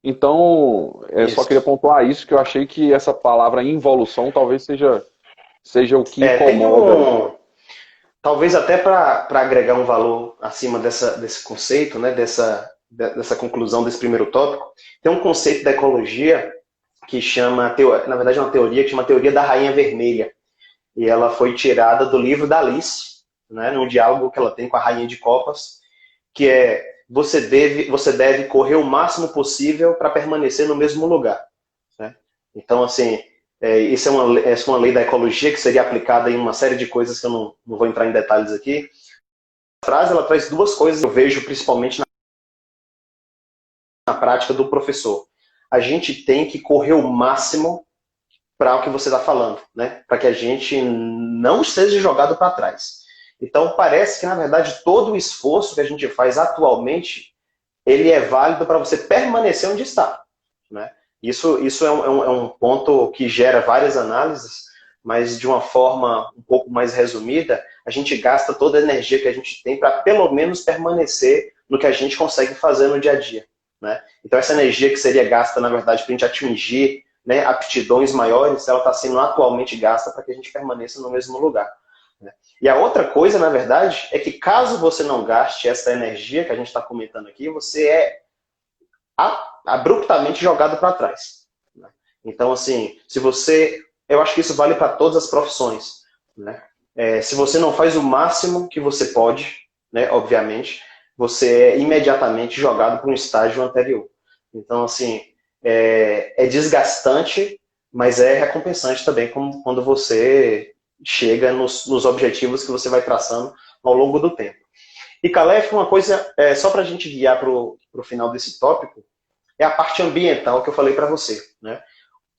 Então, só queria Isso. pontuar isso, que eu achei que essa palavra involução talvez seja o que Tem incomoda. um. Talvez até para agregar um valor acima desse conceito, né, dessa conclusão desse primeiro tópico, tem um conceito da ecologia que chama, na verdade é uma teoria que chama Teoria da Rainha Vermelha. E ela foi tirada do livro da Alice, né, num diálogo que ela tem com a Rainha de Copas, que é você deve correr o máximo possível para permanecer no mesmo lugar. Né? Então, assim, isso é uma lei da ecologia que seria aplicada em uma série de coisas que eu não vou entrar em detalhes aqui. A frase ela traz duas coisas que eu vejo principalmente na prática do professor. A gente tem que correr o máximo para o que você está falando, né? Para que a gente não seja jogado para trás. Então, parece que, na verdade, todo o esforço que a gente faz atualmente, ele é válido para você permanecer onde está. Né? Isso é um ponto que gera várias análises, mas de uma forma um pouco mais resumida, a gente gasta toda a energia que a gente tem para, pelo menos, permanecer no que a gente consegue fazer no dia a dia. Né? Então, essa energia que seria gasta, na verdade, para a gente atingir, né, aptidões maiores, ela está sendo atualmente gasta para que a gente permaneça no mesmo lugar. Né? E a outra coisa, na verdade, é que caso você não gaste essa energia que a gente está comentando aqui, você é abruptamente jogado para trás. Né? Então, assim, eu acho que isso vale para todas as profissões. Né? Se você não faz o máximo que você pode, né, obviamente, você é imediatamente jogado para um estágio anterior. Então, assim, é desgastante, mas é recompensante também quando você chega nos objetivos que você vai traçando ao longo do tempo. E, Calef, uma coisa, só para a gente guiar para o final desse tópico, é a parte ambiental que eu falei para você. Né?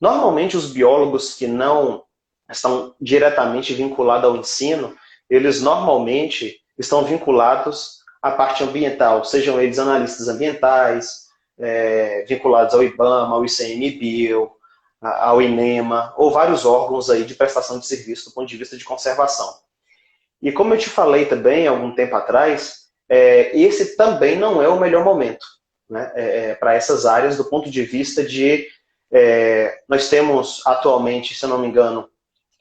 Normalmente, os biólogos que não estão diretamente vinculados ao ensino, eles normalmente estão vinculados à parte ambiental, sejam eles analistas ambientais, vinculados ao IBAMA, ao ICMBio, ao INEMA, ou vários órgãos aí de prestação de serviço do ponto de vista de conservação. E como eu te falei também, algum tempo atrás, esse também não é o melhor momento, né, para essas áreas, do ponto de vista de... nós temos atualmente, se eu não me engano,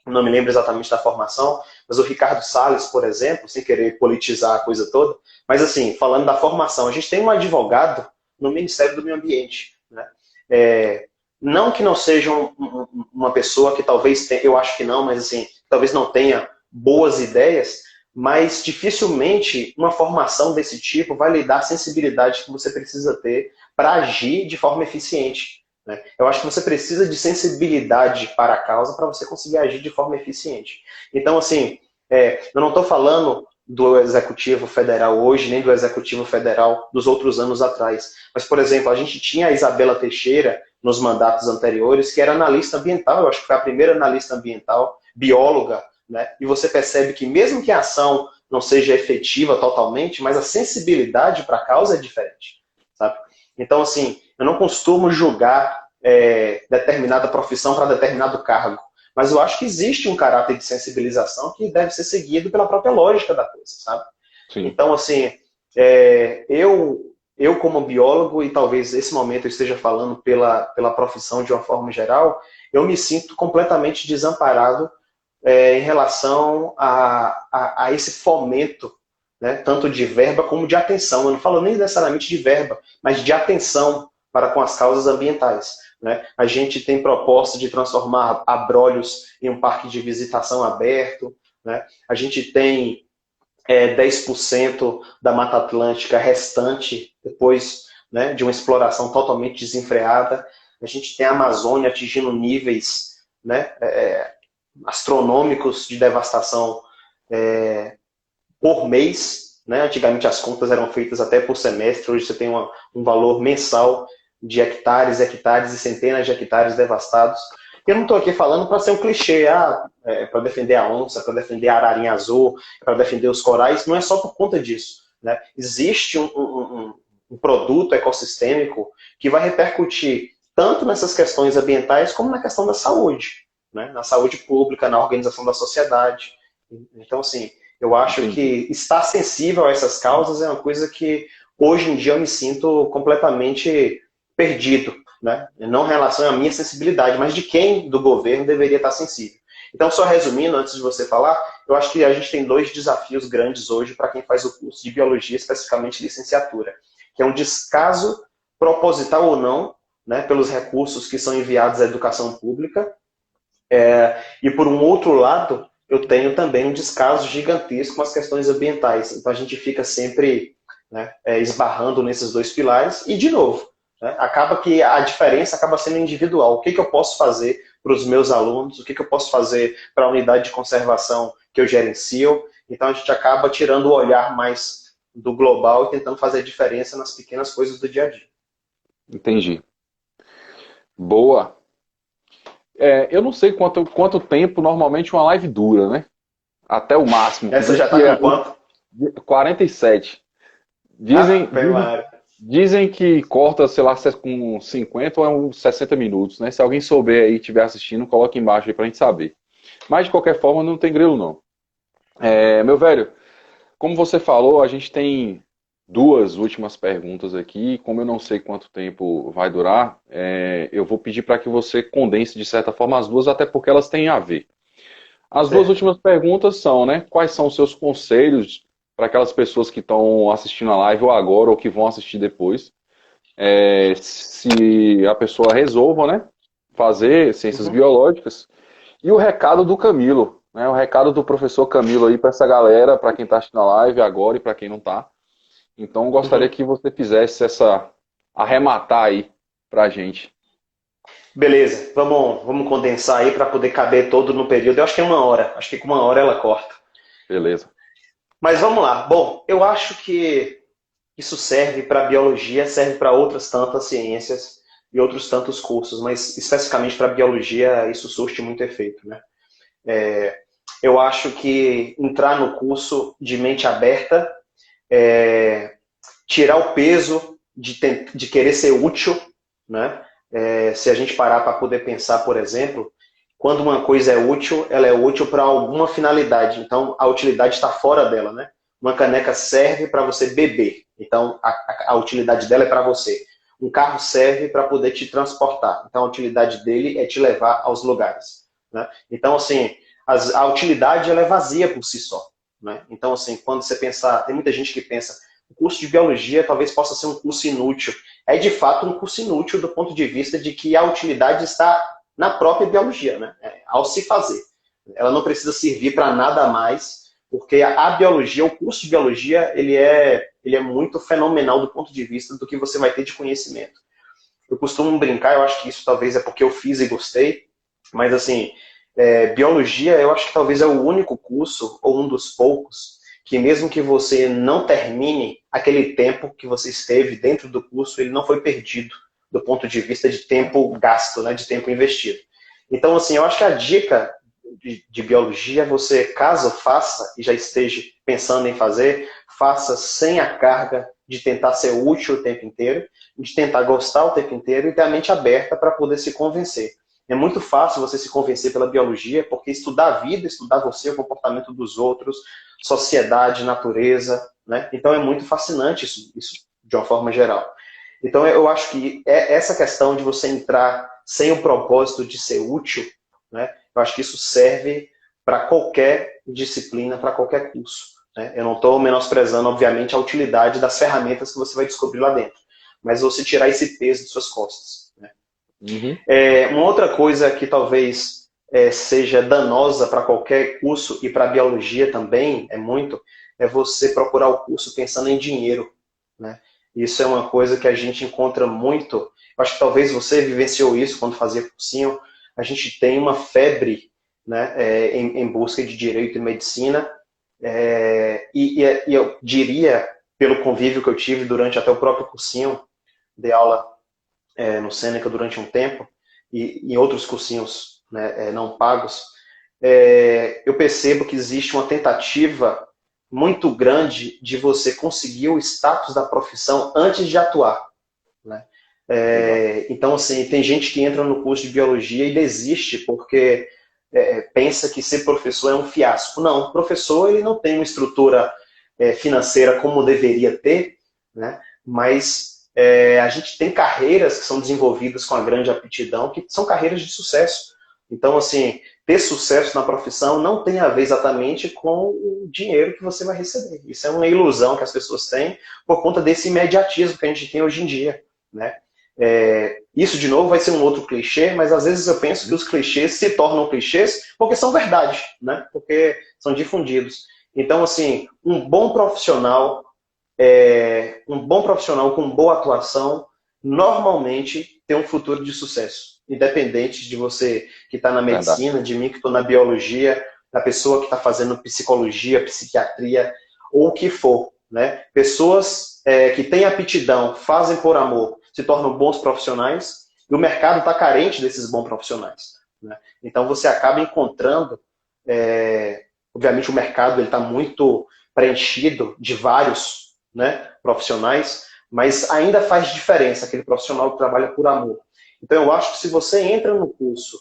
não me lembro exatamente da formação, mas o Ricardo Salles, por exemplo, sem querer politizar a coisa toda, mas assim, falando da formação, a gente tem um advogado no Ministério do Meio Ambiente. Né? Não que não seja uma pessoa que talvez tenha, eu acho que não, mas assim, talvez não tenha boas ideias, mas dificilmente uma formação desse tipo vai lhe dar a sensibilidade que você precisa ter para agir de forma eficiente. Né? Eu acho que você precisa de sensibilidade para a causa para você conseguir agir de forma eficiente. Então, assim, eu não estou falando do Executivo Federal hoje, nem do Executivo Federal dos outros anos atrás. Mas, por exemplo, a gente tinha a Isabela Teixeira nos mandatos anteriores, que era analista ambiental, eu acho que foi a primeira analista ambiental, bióloga, né? E você percebe que mesmo que a ação não seja efetiva totalmente, mas a sensibilidade para a causa é diferente, sabe? Então, assim, eu não costumo julgar determinada profissão para determinado cargo, mas eu acho que existe um caráter de sensibilização que deve ser seguido pela própria lógica da coisa, sabe? Sim. Então, assim, eu como biólogo, e talvez esse momento eu esteja falando pela profissão de uma forma geral, eu me sinto completamente desamparado em relação a esse fomento, né, tanto de verba como de atenção. Eu não falo nem necessariamente de verba, mas de atenção para com as causas ambientais. Né? A gente tem proposta de transformar Abrolhos em um parque de visitação aberto. Né? A gente tem 10% da Mata Atlântica restante, depois, né, de uma exploração totalmente desenfreada. A gente tem a Amazônia atingindo níveis, né, astronômicos de devastação por mês. Né? Antigamente as contas eram feitas até por semestre, hoje você tem um valor mensal de hectares, hectares e centenas de hectares devastados. Eu não estou aqui falando para ser um clichê, para defender a onça, para defender a ararinha azul, para defender os corais, não é só por conta disso. Né? Existe um produto ecossistêmico que vai repercutir tanto nessas questões ambientais como na questão da saúde, né? Na saúde pública, na organização da sociedade. Então, assim, eu acho que estar sensível a essas causas é uma coisa que hoje em dia eu me sinto completamente perdido. Né? Não em relação à minha sensibilidade, mas de quem do governo deveria estar sensível. Então, só resumindo, antes de você falar, eu acho que a gente tem 2 desafios grandes hoje para quem faz o curso de biologia, especificamente licenciatura, que é um descaso proposital ou não, né, pelos recursos que são enviados à educação pública, e por um outro lado, eu tenho também um descaso gigantesco com as questões ambientais. Então, a gente fica sempre, né, esbarrando nesses 2 pilares, e de novo, né, acaba que a diferença acaba sendo individual. O que eu posso fazer para os meus alunos, o que eu posso fazer para a unidade de conservação que eu gerencio. Então a gente acaba tirando o olhar mais do global e tentando fazer a diferença nas pequenas coisas do dia a dia. Entendi. Boa. Eu não sei quanto tempo normalmente uma live dura, né? Até o máximo. Essa já está com quanto? 47. Dizem que corta, sei lá, com 50 ou uns 60 minutos, né? Se alguém souber aí, estiver assistindo, coloque embaixo aí pra gente saber. Mas, de qualquer forma, não tem grilo, não. Meu velho, como você falou, a gente tem 2 últimas perguntas aqui. Como eu não sei quanto tempo vai durar, eu vou pedir para que você condense, de certa forma, as 2, até porque elas têm a ver. As 2 últimas perguntas são, né? Quais são os seus conselhos para aquelas pessoas que estão assistindo a live ou agora ou que vão assistir depois, se a pessoa resolva, né, fazer ciências biológicas, e o recado do Camilo, né, o recado do professor Camilo aí para essa galera, para quem está assistindo a live agora e para quem não está. Então, eu gostaria que você fizesse arrematar aí para a gente. Beleza, vamos condensar aí para poder caber todo no período. Eu acho que é 1 hora, acho que com 1 hora ela corta. Beleza. Mas vamos lá. Bom, eu acho que isso serve para biologia, serve para outras tantas ciências e outros tantos cursos, mas especificamente para biologia isso surte muito efeito, né? Eu acho que entrar no curso de mente aberta, tirar o peso de querer ser útil, né? Se a gente parar para poder pensar, por exemplo, quando uma coisa é útil, ela é útil para alguma finalidade. Então, a utilidade está fora dela, né? Uma caneca serve para você beber. Então, a utilidade dela é para você. Um carro serve para poder te transportar. Então, a utilidade dele é te levar aos lugares. Né? Então, assim, a utilidade ela é vazia por si só. Né? Então, assim, quando você pensar... Tem muita gente que pensa, o curso de biologia talvez possa ser um curso inútil. É, de fato, um curso inútil do ponto de vista de que a utilidade está na própria biologia, né? Ao se fazer. Ela não precisa servir para nada mais, porque a biologia, o curso de biologia, ele é muito fenomenal do ponto de vista do que você vai ter de conhecimento. Eu costumo brincar, eu acho que isso talvez é porque eu fiz e gostei, mas assim, biologia eu acho que talvez é o único curso, ou um dos poucos, que mesmo que você não termine aquele tempo que você esteve dentro do curso, ele não foi perdido do ponto de vista de tempo gasto, né, de tempo investido. Então, assim, eu acho que a dica de biologia, você, caso faça e já esteja pensando em fazer, faça sem a carga de tentar ser útil o tempo inteiro, de tentar gostar o tempo inteiro e ter a mente aberta para poder se convencer. É muito fácil você se convencer pela biologia, porque estudar a vida, estudar você, o comportamento dos outros, sociedade, natureza, né? Então é muito fascinante isso de uma forma geral. Então eu acho que essa questão de você entrar sem o propósito de ser útil, né? Eu acho que isso serve para qualquer disciplina, para qualquer curso, né? Eu não estou menosprezando, obviamente, a utilidade das ferramentas que você vai descobrir lá dentro, mas você tirar esse peso de suas costas, né? Uhum. Uma outra coisa que talvez seja danosa para qualquer curso e para a biologia também, é você procurar o curso pensando em dinheiro, né? Isso é uma coisa que a gente encontra muito. Eu acho que talvez você vivenciou isso quando fazia cursinho. A gente tem uma febre, né, em busca de direito e medicina. E eu diria, pelo convívio que eu tive durante até o próprio cursinho, de aula no Sêneca durante um tempo, e em outros cursinhos, né, não pagos, eu percebo que existe uma tentativa muito grande de você conseguir o status da profissão antes de atuar, né? Então, assim, tem gente que entra no curso de biologia e desiste porque pensa que ser professor é um fiasco. Não, o professor ele não tem uma estrutura financeira como deveria ter, né? Mas a gente tem carreiras que são desenvolvidas com a grande aptidão, que são carreiras de sucesso. Então, assim, ter sucesso na profissão não tem a ver exatamente com o dinheiro que você vai receber. Isso é uma ilusão que as pessoas têm por conta desse imediatismo que a gente tem hoje em dia, né? Isso, de novo, vai ser um outro clichê, mas às vezes eu penso que os clichês se tornam clichês porque são verdade, né? Porque são difundidos. Então, assim, um bom profissional com boa atuação, normalmente tem um futuro de sucesso. Independente de você que está na medicina, de mim que estou na biologia, da pessoa que está fazendo psicologia, psiquiatria, ou o que for, né? Pessoas que têm aptidão, fazem por amor, se tornam bons profissionais, e o mercado está carente desses bons profissionais, né? Então você acaba encontrando, obviamente o mercado está muito preenchido de vários, né, profissionais, mas ainda faz diferença aquele profissional que trabalha por amor. Então eu acho que se você entra no curso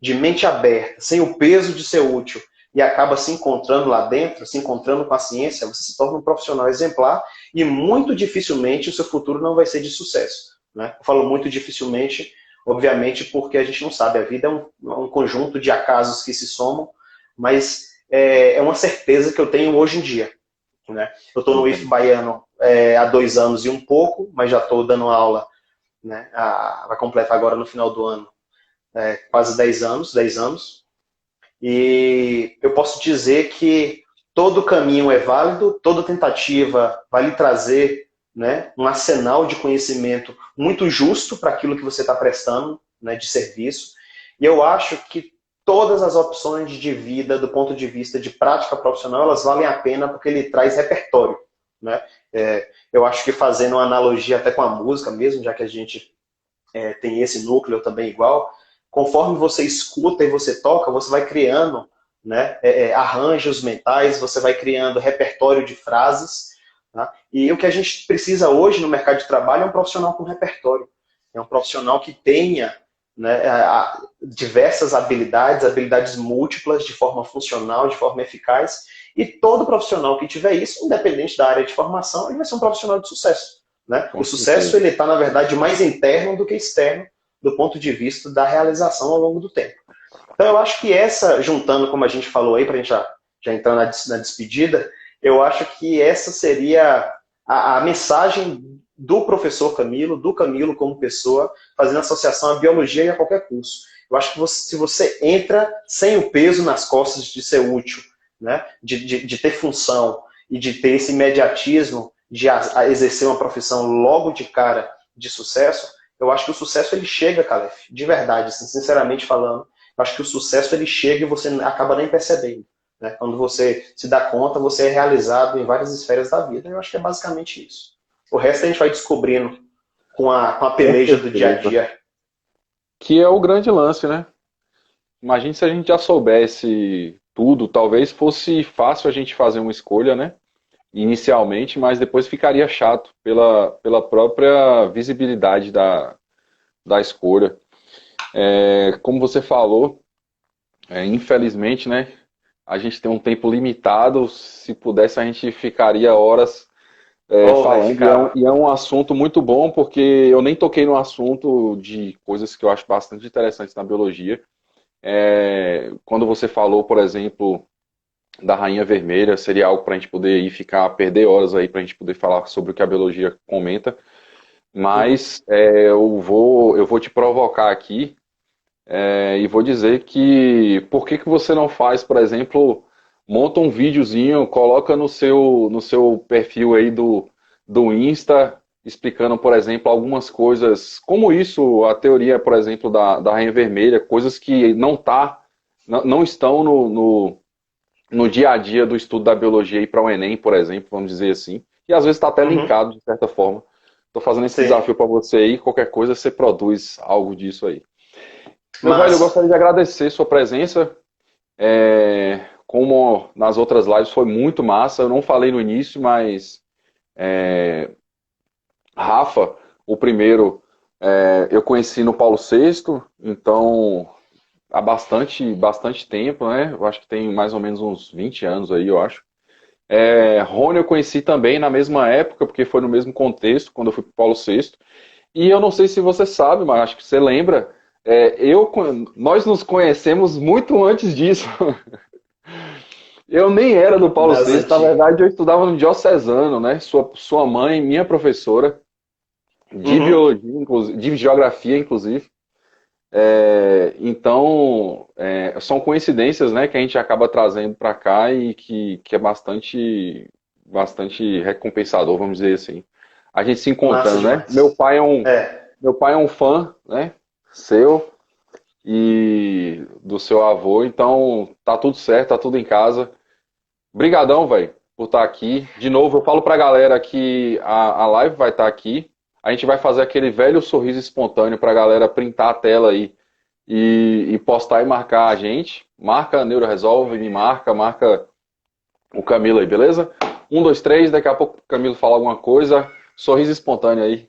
de mente aberta, sem o peso de ser útil, e acaba se encontrando lá dentro, se encontrando com a ciência, você se torna um profissional exemplar e muito dificilmente o seu futuro não vai ser de sucesso, né? Eu falo muito dificilmente, obviamente, porque a gente não sabe, a vida é um conjunto de acasos que se somam, mas é uma certeza que eu tenho hoje em dia, né? Eu estou no IF Baiano há 2 anos e um pouco, mas já estou dando aula, né? Vai completar agora no final do ano quase 10 anos. E eu posso dizer que todo caminho é válido, toda tentativa vai lhe trazer, né, um arsenal de conhecimento muito justo para aquilo que você está prestando, né, de serviço. E eu acho que todas as opções de vida, do ponto de vista de prática profissional, elas valem a pena porque ele traz repertório, né? Eu acho que fazendo uma analogia até com a música mesmo, já que a gente tem esse núcleo também igual, conforme você escuta e você toca, você vai criando, né, arranjos mentais, você vai criando repertório de frases, tá? E o que a gente precisa hoje no mercado de trabalho é um profissional com repertório. É um profissional que tenha, né, diversas habilidades múltiplas, de forma funcional, de forma eficaz, e todo profissional que tiver isso, independente da área de formação, ele vai ser um profissional de sucesso, né? O sucesso ele está, na verdade, mais interno do que externo, do ponto de vista da realização ao longo do tempo. Então eu acho que juntando como a gente falou aí, para a gente já entrar na despedida, eu acho que essa seria a mensagem do professor Camilo, do Camilo como pessoa, fazendo associação à biologia e a qualquer curso. Eu acho que se você entra sem o peso nas costas de ser útil, né, de ter função e de ter esse imediatismo de exercer uma profissão logo de cara de sucesso, eu acho que o sucesso ele chega, Calef, de verdade, assim, sinceramente falando. Eu acho que o sucesso ele chega e você acaba nem percebendo, né? Quando você se dá conta, você é realizado em várias esferas da vida. Eu acho que é basicamente isso. O resto a gente vai descobrindo com a peleja do dia a dia. Que é o grande lance, né? imagine se a gente já soubesse tudo, talvez fosse fácil a gente fazer uma escolha, né? Inicialmente, mas depois ficaria chato pela própria visibilidade da escolha. Como você falou, infelizmente, né? A gente tem um tempo limitado. Se pudesse, a gente ficaria horas Vai falando. ficar. E é um assunto muito bom, porque eu nem toquei no assunto de coisas que eu acho bastante interessantes na biologia. Quando você falou, por exemplo, da Rainha Vermelha, seria algo para a gente poder ir perder horas aí para a gente poder falar sobre o que a biologia comenta. Uhum. Mas eu vou te provocar aqui e vou dizer que por que você não faz, por exemplo, monta um videozinho, coloca no seu perfil aí do Insta, explicando, por exemplo, algumas coisas, como isso, a teoria, por exemplo, da Rainha Vermelha, coisas que não estão no dia a dia do estudo da biologia e para o Enem, por exemplo, vamos dizer assim, e às vezes está até Uhum. linkado de certa forma. Estou fazendo esse Sim. desafio para você aí, qualquer coisa você produz algo disso aí. Meu velho, eu Massa. gostaria de agradecer sua presença. Como nas outras lives foi muito massa, eu não falei no início, mas Rafa, o primeiro, eu conheci no Paulo VI, então há bastante tempo, né? Eu acho que tem mais ou menos uns 20 anos aí, eu acho. Rony eu conheci também na mesma época, porque foi no mesmo contexto, quando eu fui para o Paulo VI. E eu não sei se você sabe, mas acho que você lembra, nós nos conhecemos muito antes disso. Eu nem era do Paulo Das VI, na antigas. verdade eu estudava no Diocesano, né? Sua mãe, minha professora de Uhum. biologia, inclusive, de geografia, inclusive. Então, são coincidências, né, que a gente acaba trazendo para cá e que é bastante recompensador, vamos dizer assim. A gente se Massa encontrando, né? demais. É. Meu pai é um fã, né, seu e do seu avô, então tá tudo certo, tá tudo em casa. Brigadão, velho, por estar aqui. De novo, eu falo pra galera que a live vai estar aqui. A gente vai fazer aquele velho sorriso espontâneo pra galera printar a tela aí e postar e marcar a gente. Marca a NeuroResolve, marca o Camilo aí, beleza? Um, dois, três, daqui a pouco o Camilo fala alguma coisa. Sorriso espontâneo aí.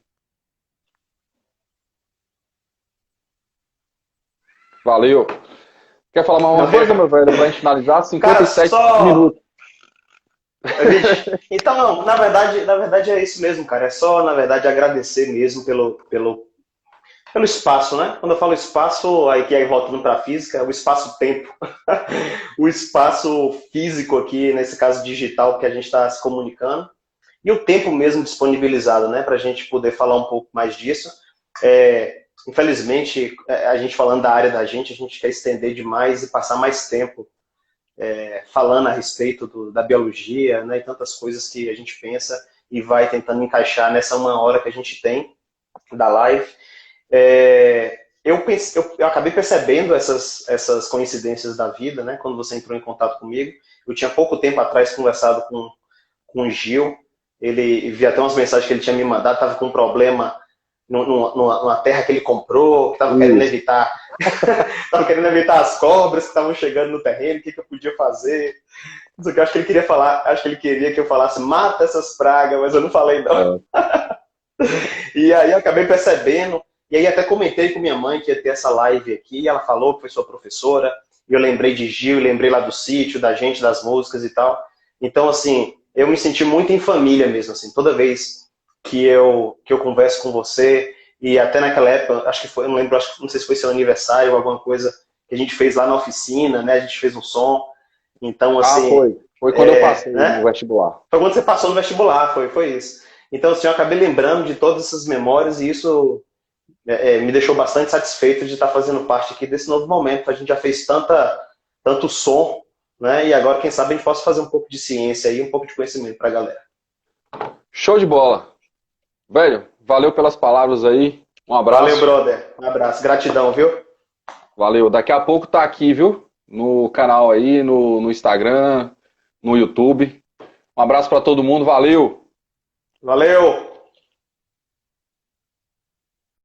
Valeu. Quer falar mais uma Valeu. coisa, meu velho, pra gente finalizar? Cara, 57 só. minutos. Vixe. Então, não, na verdade é isso mesmo, cara. É só, na verdade, agradecer mesmo pelo espaço, né? Quando eu falo espaço, aí voltando para a física, é o espaço-tempo. O espaço físico aqui, nesse caso digital, que a gente está se comunicando. E o tempo mesmo disponibilizado, né? Para a gente poder falar um pouco mais disso. Infelizmente, a gente falando da área da gente, a gente quer estender demais e passar mais tempo falando a respeito da biologia, né, e tantas coisas que a gente pensa e vai tentando encaixar nessa uma hora que a gente tem da live. Eu acabei percebendo essas coincidências da vida, né, quando você entrou em contato comigo. Eu tinha pouco tempo atrás conversado com o Gil, ele via até umas mensagens que ele tinha me mandado, estava com um problema numa terra que ele comprou, que estava querendo Isso. evitar estava querendo evitar as cobras que estavam chegando no terreno, o que eu podia fazer. Não sei o que, acho que ele queria falar, acho que ele queria que eu falasse, mata essas pragas, mas eu não falei não. É. E aí eu acabei percebendo, e aí até comentei com minha mãe que ia ter essa live aqui, e ela falou que foi sua professora, e eu lembrei de Gil, lembrei lá do sítio, da gente, das músicas e tal. Então, assim, eu me senti muito em família mesmo, assim, toda vez que eu converso com você, e até naquela época, acho que foi, eu não lembro, não sei se foi seu aniversário ou alguma coisa que a gente fez lá na oficina, né? A gente fez um som. Então, Ah, assim, foi. Foi quando eu passei no né? vestibular. Foi quando você passou no vestibular, foi isso. Então, assim, eu acabei lembrando de todas essas memórias e isso me deixou bastante satisfeito de estar fazendo parte aqui desse novo momento. A gente já fez tanto som, né? E agora, quem sabe, a gente possa fazer um pouco de ciência aí, um pouco de conhecimento para a galera. Show de bola. Velho, valeu pelas palavras aí. Um Valeu, abraço. brother. Um abraço. Gratidão, viu? Valeu. Daqui a pouco tá aqui, viu? No canal aí, no Instagram, no YouTube. Um abraço pra todo mundo. Valeu. Valeu!